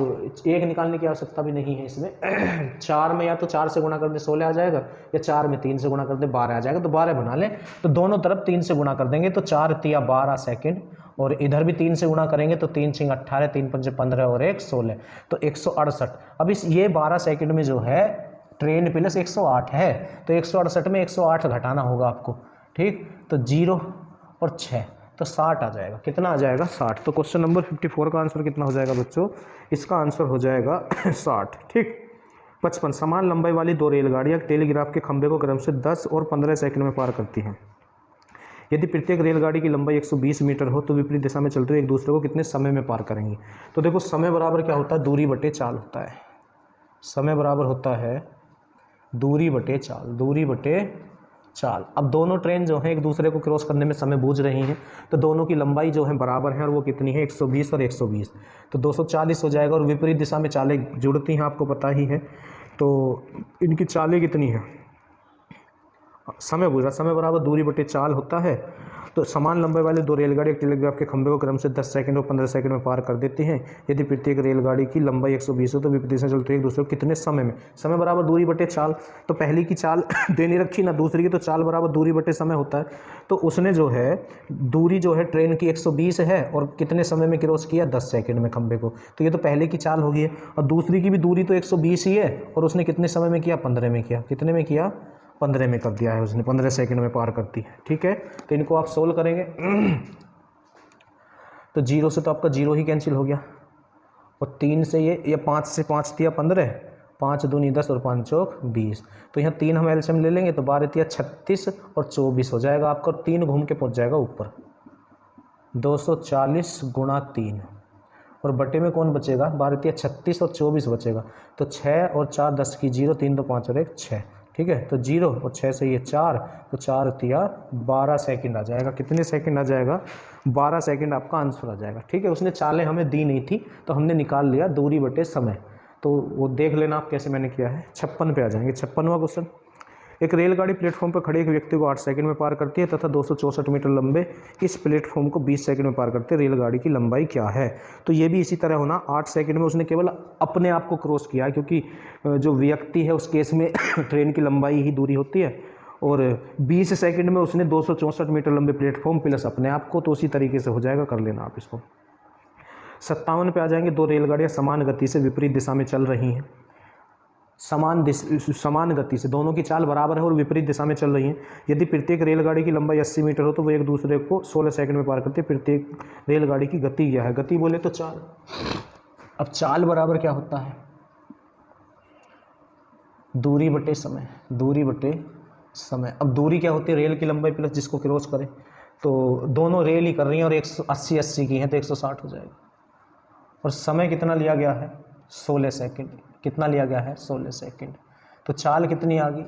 एक निकालने की आवश्यकता भी नहीं है इसमें। 4 में या तो 4 से गुणा कर दें 16 आ जाएगा, या 4 में 3 से गुणा कर दें 12 आ जाएगा, तो 12 बना लें। तो दोनों तरफ 3 से गुणा कर देंगे तो 4 तिया 12 सेकंड, और इधर भी 3 से गुणा करेंगे तो 3 छिंग 18, 3 पंचे 15 और 1 16, तो 168। अब इस ये 12 सेकंड में जो है ट्रेन प्लस 108 है, तो 168 में 108 घटाना होगा आपको, ठीक। तो 0 और 6 तो 60 आ जाएगा, कितना आ जाएगा 60। तो क्वेश्चन नंबर 54 का आंसर कितना हो जाएगा बच्चों, इसका आंसर हो जाएगा 60, ठीक। 55, समान लंबाई वाली 2 रेलगाड़ियाँ टेलीग्राफ के खंभे को क्रम से 10 और 15 सेकंड में पार करती हैं। यदि प्रत्येक रेलगाड़ी की लंबाई 120 मीटर हो तो विपरीत दिशा में चलते हुए एक दूसरे को कितने समय में पार करेंगी। तो देखो समय बराबर क्या होता है, दूरी बटे चाल होता है। समय बराबर होता है दूरी बटे चाल, दूरी बटे चाल। अब दोनों ट्रेन जो है एक दूसरे को क्रॉस करने में समय बूझ रही हैं, तो दोनों की लंबाई जो है बराबर है, और वो कितनी है 120 और 120, तो 240 हो जाएगा। और विपरीत दिशा में चालें जुड़ती हैं, आपको पता ही है, तो इनकी चालें कितनी हैं समय पूछ रहा, समय बराबर दूरी बटे चाल होता है। तो समान लंबाई वाले दो रेलगाड़ी एक टेलीग्राफ के खंभे को क्रम से 10 सेकंड और 15 सेकंड में पार कर देती हैं। यदि प्रत्येक रेलगाड़ी की लंबाई 120 हो तो विपरीत दिशा चलते एक दूसरे को कितने समय में, समय बराबर दूरी बटे चाल। तो पहली की चाल दे नहीं रखी ना दूसरी की, तो चाल बराबर दूरी बटे समय होता है। तो उसने जो है दूरी जो है ट्रेन की 120 है और कितने समय में क्रॉस किया, 10 सेकंड में खंभे को। तो ये तो पहले की चाल होगी है। और दूसरी की भी दूरी तो 120 ही है और उसने कितने समय में किया, 15 में किया। कितने में किया, 15 में कर दिया है उसने, 15 सेकंड में पार करती है। ठीक है, तो इनको आप सोल्व करेंगे तो 0 से तो आपका 0 ही कैंसिल हो गया, और 3 से ये 5 से 5 दिया 15, 5 दूनी 10 और 5 चौक 20। तो यहाँ 3 हम एलसीएम ले लेंगे तो 12 तिया 36 और 24 हो जाएगा आपका, और 3 घूम के पहुँच जाएगा ऊपर, 240 गुणा 3, और बटे में कौन बचेगा, 12 तिया 36 और 24 बचेगा। तो 6 और 4 10 की 0, 3 2 5 और 1 6। ठीक है, तो 0 और 6 से ये 4, तो 4 तिया 12 सेकंड आ जाएगा। कितने सेकंड आ जाएगा, 12 सेकंड आपका आंसर आ जाएगा। ठीक है, उसने चालें हमें दी नहीं थी तो हमने निकाल लिया दूरी बटे समय। तो वो देख लेना आप कैसे मैंने किया है। 56 पे आ जाएंगे, 56वां क्वेश्चन। एक रेलगाड़ी प्लेटफॉर्म पर खड़े एक व्यक्ति को 8 सेकंड में पार करती है तथा 264 मीटर लंबे इस प्लेटफॉर्म को 20 सेकंड में पार करते हैं। रेलगाड़ी की लंबाई क्या है। तो ये भी इसी तरह होना, 8 सेकंड में उसने केवल अपने आप को क्रॉस किया है, क्योंकि जो व्यक्ति है उस केस में ट्रेन की लंबाई ही दूरी होती है, और 20 सेकंड में उसने 264 मीटर लंबे प्लेटफॉर्म प्लस अपने आप को, तो उसी तरीके से हो जाएगा, कर लेना आप इसको। 57 पे आ जाएंगे। दो रेलगाड़ियाँ समान गति से विपरीत दिशा में चल रही हैं, समान गति से, दोनों की चाल बराबर है और विपरीत दिशा में चल रही हैं। यदि प्रत्येक रेलगाड़ी की लंबाई 80 मीटर हो तो वो एक दूसरे को 16 सेकंड में पार करते हैं। प्रत्येक रेलगाड़ी की गति क्या है, गति बोले तो चाल। अब चाल बराबर क्या होता है, दूरी बटे समय, दूरी बटे समय। अब दूरी क्या होती है, रेल की लंबाई प्लस जिसको क्रॉस करें। तो दोनों रेल ही कर रही हैं और 180 की हैं तो 160 हो जाएगा। और समय कितना लिया गया है, 16 सेकंड। कितना लिया गया है, 16 सेकंड। तो चाल कितनी आ गई,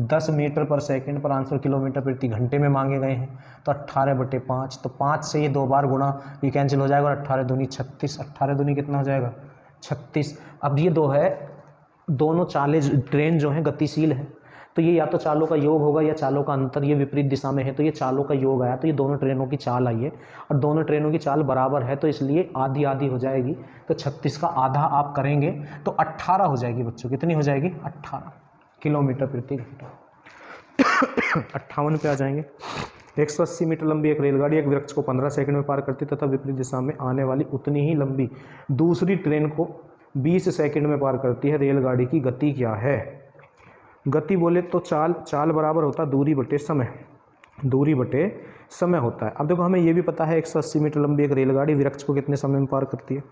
10 मीटर पर सेकंड, पर आंसर किलोमीटर प्रति घंटे में मांगे गए हैं। तो 18/5, तो 5 से ये 2 बार गुणा, ये कैंसिल हो जाएगा, और 18 दूनी 36, 18 दूनी कितना हो जाएगा, 36। अब ये दो है, दोनों चालें ट्रेन जो है गतिशील है, तो ये या तो चालों का योग होगा या चालों का अंतर। ये विपरीत दिशा में है तो ये चालों का योग आया, तो ये दोनों ट्रेनों की चाल आई है, और दोनों ट्रेनों की चाल बराबर है, तो इसलिए आधी आधी हो जाएगी। तो 36 का आधा आप करेंगे तो 18 हो जाएगी बच्चों। कितनी हो जाएगी, 18 किलोमीटर प्रति घंटा। 58 पे आ जाएंगे। 180 मीटर लंबी एक रेलगाड़ी एक वृक्ष को 15 सेकंड में पार करती तथा विपरीत दिशा में आने वाली उतनी ही लंबी दूसरी ट्रेन को 20 सेकंड में पार करती है। रेलगाड़ी की गति क्या है। गति बोले तो चाल बराबर होता है दूरी बटे समय, दूरी बटे समय होता है। अब देखो हमें ये भी पता है 180 मीटर लंबी एक रेलगाड़ी वृक्ष को कितने समय में पार करती है,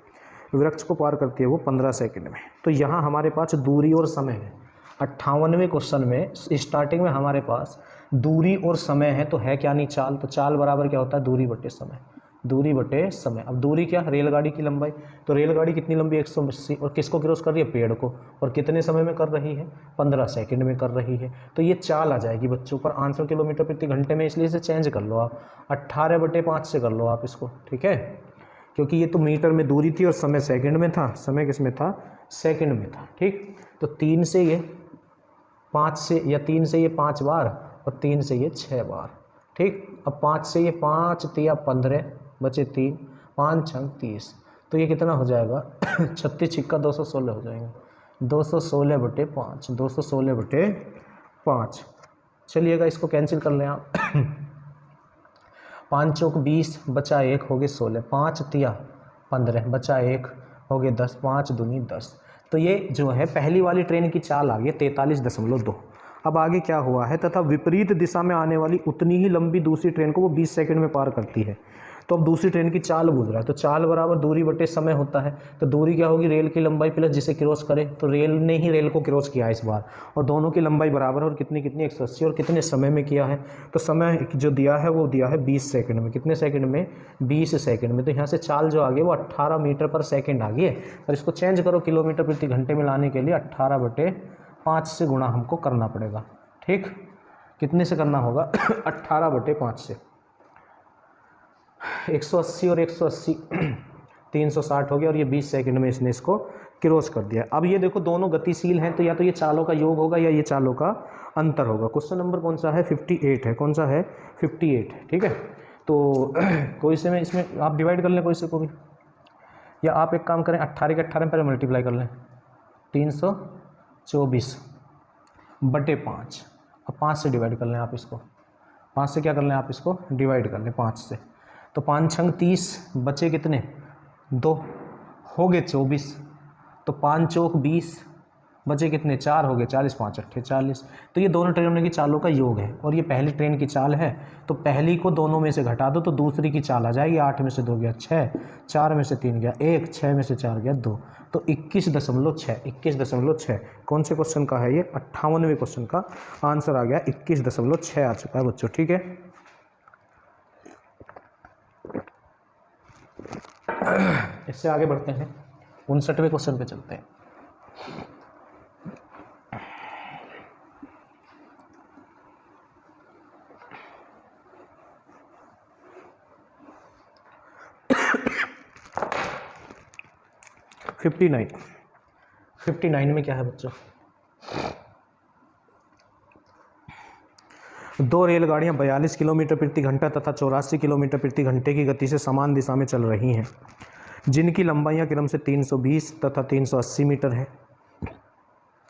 वृक्ष को पार करती है वो 15 सेकंड में। तो यहाँ हमारे पास दूरी और समय है। 58वें क्वेश्चन में स्टार्टिंग में हमारे पास दूरी और समय है, तो है क्या नहीं, चाल। तो चाल बराबर क्या होता है, दूरी बटे समय, दूरी बटे समय। अब दूरी क्या, रेलगाड़ी की लंबाई। तो रेलगाड़ी कितनी लंबी, 180, और किसको क्रॉस कर रही है, पेड़ को, और कितने समय में कर रही है, 15 सेकंड में कर रही है। तो ये चाल आ जाएगी बच्चों पर, आंसर किलोमीटर प्रति घंटे में, इसलिए इसे चेंज कर लो आप, 18/5 से कर लो आप इसको। ठीक है, क्योंकि ये तो मीटर में दूरी थी और समय सेकंड में था, समय किस में था, सेकंड में था। ठीक, तो 3 से ये 5 से, या 3 से ये 5 बार और 3 से ये 6 बार। ठीक, अब 5 से ये 5 तिया 15 बचे 3, 5 6 30, तो ये कितना हो जाएगा 36 छिक्का 216 हो जाएगा, 216/5, 216/5। चलिएगा इसको कैंसिल कर लें आप। 5 चौक 20, बचा 1 हो गए 16, 5 तिया 15 बचा 1 हो गए 10, 5 दूनी 10। तो ये जो है पहली वाली ट्रेन की चाल आ गई 43.2। अब आगे क्या हुआ है, तथा विपरीत दिशा में आने वाली उतनी ही लंबी दूसरी ट्रेन को वो 20 सेकंड में पार करती है। तो अब दूसरी ट्रेन की चाल पूछ रहा है, तो चाल बराबर दूरी बटे समय होता है। तो दूरी क्या होगी, रेल की लंबाई प्लस जिसे क्रॉस करे। तो रेल ने ही रेल को क्रॉस किया इस बार, और दोनों की लंबाई बराबर है, और कितनी 180, और कितने समय में किया है। तो समय जो दिया है वो दिया है 20 सेकंड में। कितने सेकंड में, 20 सेकंड में। तो यहाँ से चाल जो आ गई वो 18 मीटर पर सेकंड आ गई है, और इसको चेंज करो किलोमीटर प्रति घंटे में लाने के लिए 18/5 से गुणा हमको करना पड़ेगा। ठीक, कितने से करना होगा, 18/5 से। 180 और 180 360 हो गया और ये 20 सेकंड में इसने इसको क्रॉस कर दिया। अब ये देखो दोनों गतिशील हैं तो या तो ये चालों का योग होगा या ये चालों का अंतर होगा। क्वेश्चन नंबर कौन सा है? 58 है। कौन सा है? 58 है। ठीक है, तो कोई से में इसमें आप डिवाइड कर लें कोई से को भी, या आप एक काम करें 18 के 18 पर मल्टीप्लाई कर लें, 324 बटे 5। अब 5 से डिवाइड कर लें आप इसको, 5 से क्या कर लें आप इसको डिवाइड कर लें 5 से, तो 5 छंग 30, बचे कितने 2, हो गए 24, तो 5 चौक 20, बचे कितने 4, हो गए 40, 5 अट्ठे 40। तो ये दोनों ट्रेनों की चालों का योग है और ये पहली ट्रेन की चाल है, तो पहली को दोनों में से घटा दो तो दूसरी की चाल आ जाएगी। 8 में से 2 गया 6, 4 में से 3 गया 1, 6 में से 4 गया 2, तो 21.6। 21.6 कौन से क्वेश्चन का है ये? 58वें क्वेश्चन का आंसर आ गया 21.6 आ चुका है बच्चों। ठीक है, इससे आगे बढ़ते हैं, 59वें क्वेश्चन पे चलते हैं। फिफ्टी नाइन में क्या है बच्चों? 2 रेलगाड़ियां 42 किलोमीटर प्रति घंटा तथा 84 किलोमीटर प्रति घंटे की गति से समान दिशा में चल रही हैं, जिनकी लंबाइयां क्रम से 320 तथा 380 मीटर है।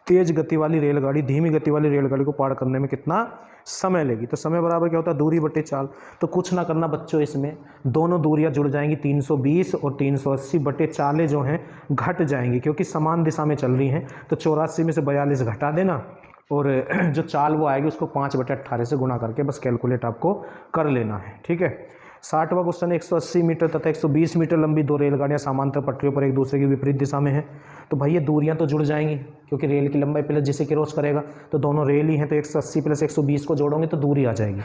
तेज गति वाली रेलगाड़ी धीमी गति वाली रेलगाड़ी को पार करने में कितना समय लेगी? तो समय बराबर क्या होता है? दूरी बटे चाल। तो कुछ ना करना बच्चों, इसमें दोनों दूरियां जुड़ जाएंगी, 320 और 380 बटे चालें जो हैं घट जाएंगी क्योंकि समान दिशा में चल रही हैं। तो 84 में से 42 घटा देना और जो चाल वो आएगी उसको 5/18 से गुणा करके बस कैलकुलेट आपको कर लेना है। ठीक है, 60वां क्वेश्चन, 180 मीटर तथा 120 मीटर लंबी 2 रेलगाड़ियां समांतर पटरियों पर एक दूसरे की विपरीत दिशा में हैं। तो भाई ये दूरियां तो जुड़ जाएंगी क्योंकि रेल की लंबाई प्लस जिसे क्रॉस करेगा, तो दोनों रेल ही हैं, तो 180 प्लस 120 को जोड़ोगे तो दूरी आ जाएगी।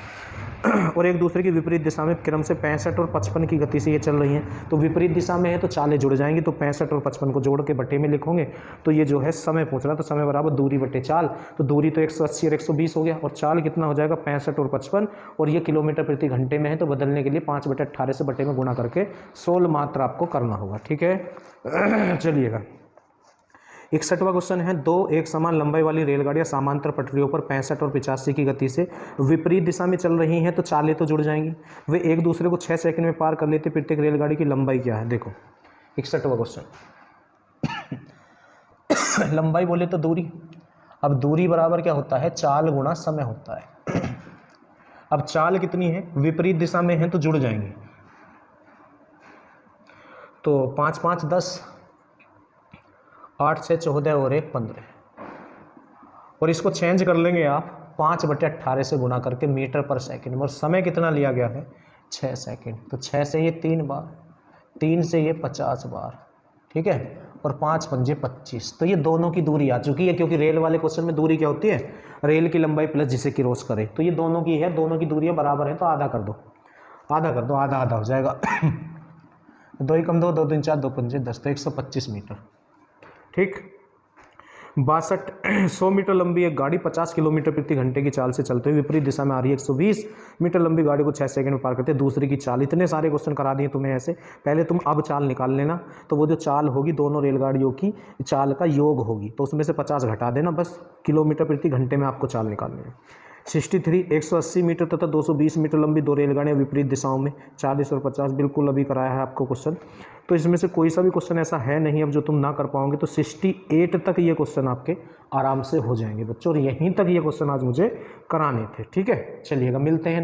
और एक दूसरे की विपरीत दिशा में क्रम से 65 और 55 की गति से ये चल रही हैं। तो विपरीत दिशा में है तो चालें जुड़ जाएंगी, तो 65 और 55 को जोड़ के बटे में लिखोगे तो ये जो है समय पूछ रहा, तो समय बराबर दूरी बटे चाल। तो दूरी तो 180 और 120 हो गया और चाल कितना हो जाएगा 65 और 55, और ये किलोमीटर प्रति घंटे में है तो बदलने के लिए 5/18 से बटे में गुणा करके 16 मात्रा आपको करना होगा। ठीक है, चलिएगा 61वां क्वेश्चन है, 2 एक समान लंबाई वाली रेलगाड़ियां समांतर पटरियों पर 65 और 85 की गति से विपरीत दिशा में चल रही हैं, तो चालें तो जुड़ जाएंगी। वे एक दूसरे को 6 सेकंड में पार कर लेते, प्रत्येक रेलगाड़ी की लंबाई क्या है? देखो 61वां क्वेश्चन लंबाई बोले तो दूरी। अब दूरी बराबर क्या होता है? चाल गुणा समय होता है। अब चाल कितनी है? विपरीत दिशा में है तो जुड़ जाएंगे, तो 5 5 10, 8 6 14 और 1 15, और इसको चेंज कर लेंगे आप 5/18 से गुणा करके मीटर पर सेकंड में, और समय कितना लिया गया है? 6 सेकंड। तो 6 से ये 3 बार, 3 से ये 50 बार, ठीक है, और 5 पंजे 25। तो ये दोनों की दूरी आ चुकी है क्योंकि रेल वाले क्वेश्चन में दूरी क्या होती है? रेल की लंबाई प्लस जिसे क्रॉस करे। तो ये दोनों की है, दोनों की दूरियां बराबर है, तो आधा कर दो, आधा कर दो, आधा आधा हो जाएगा। 2 ही कम 2, 2 3 4, 2 पंजे 10, तो 125 मीटर। ठीक, 100 मीटर लंबी एक गाड़ी 50 किलोमीटर प्रति घंटे की चाल से चलते हुए विपरीत दिशा में आ रही है। 120 मीटर लंबी गाड़ी को 6 सेकंड में पार करते हैं, दूसरी की चाल। इतने सारे क्वेश्चन करा दिए तुम्हें ऐसे, पहले तुम अब चाल निकाल लेना। तो वो जो चाल होगी दोनों रेलगाड़ियों की चाल का योग होगी, तो उसमें से 50 घटा देना, बस किलोमीटर प्रति घंटे में आपको चाल निकालनी है। 63 180 मीटर तथा 220 मीटर लंबी 2 रेलगाड़ियाँ विपरीत दिशाओं में, 40 और 50 बिल्कुल अभी कराया है आपको क्वेश्चन। तो इसमें से कोई सा भी क्वेश्चन ऐसा है नहीं अब जो तुम ना कर पाओगे। तो 68 तक ये क्वेश्चन आपके आराम से हो जाएंगे बच्चों, और यहीं तक ये क्वेश्चन आज मुझे कराने थे। ठीक है, चलिएगा मिलते हैं।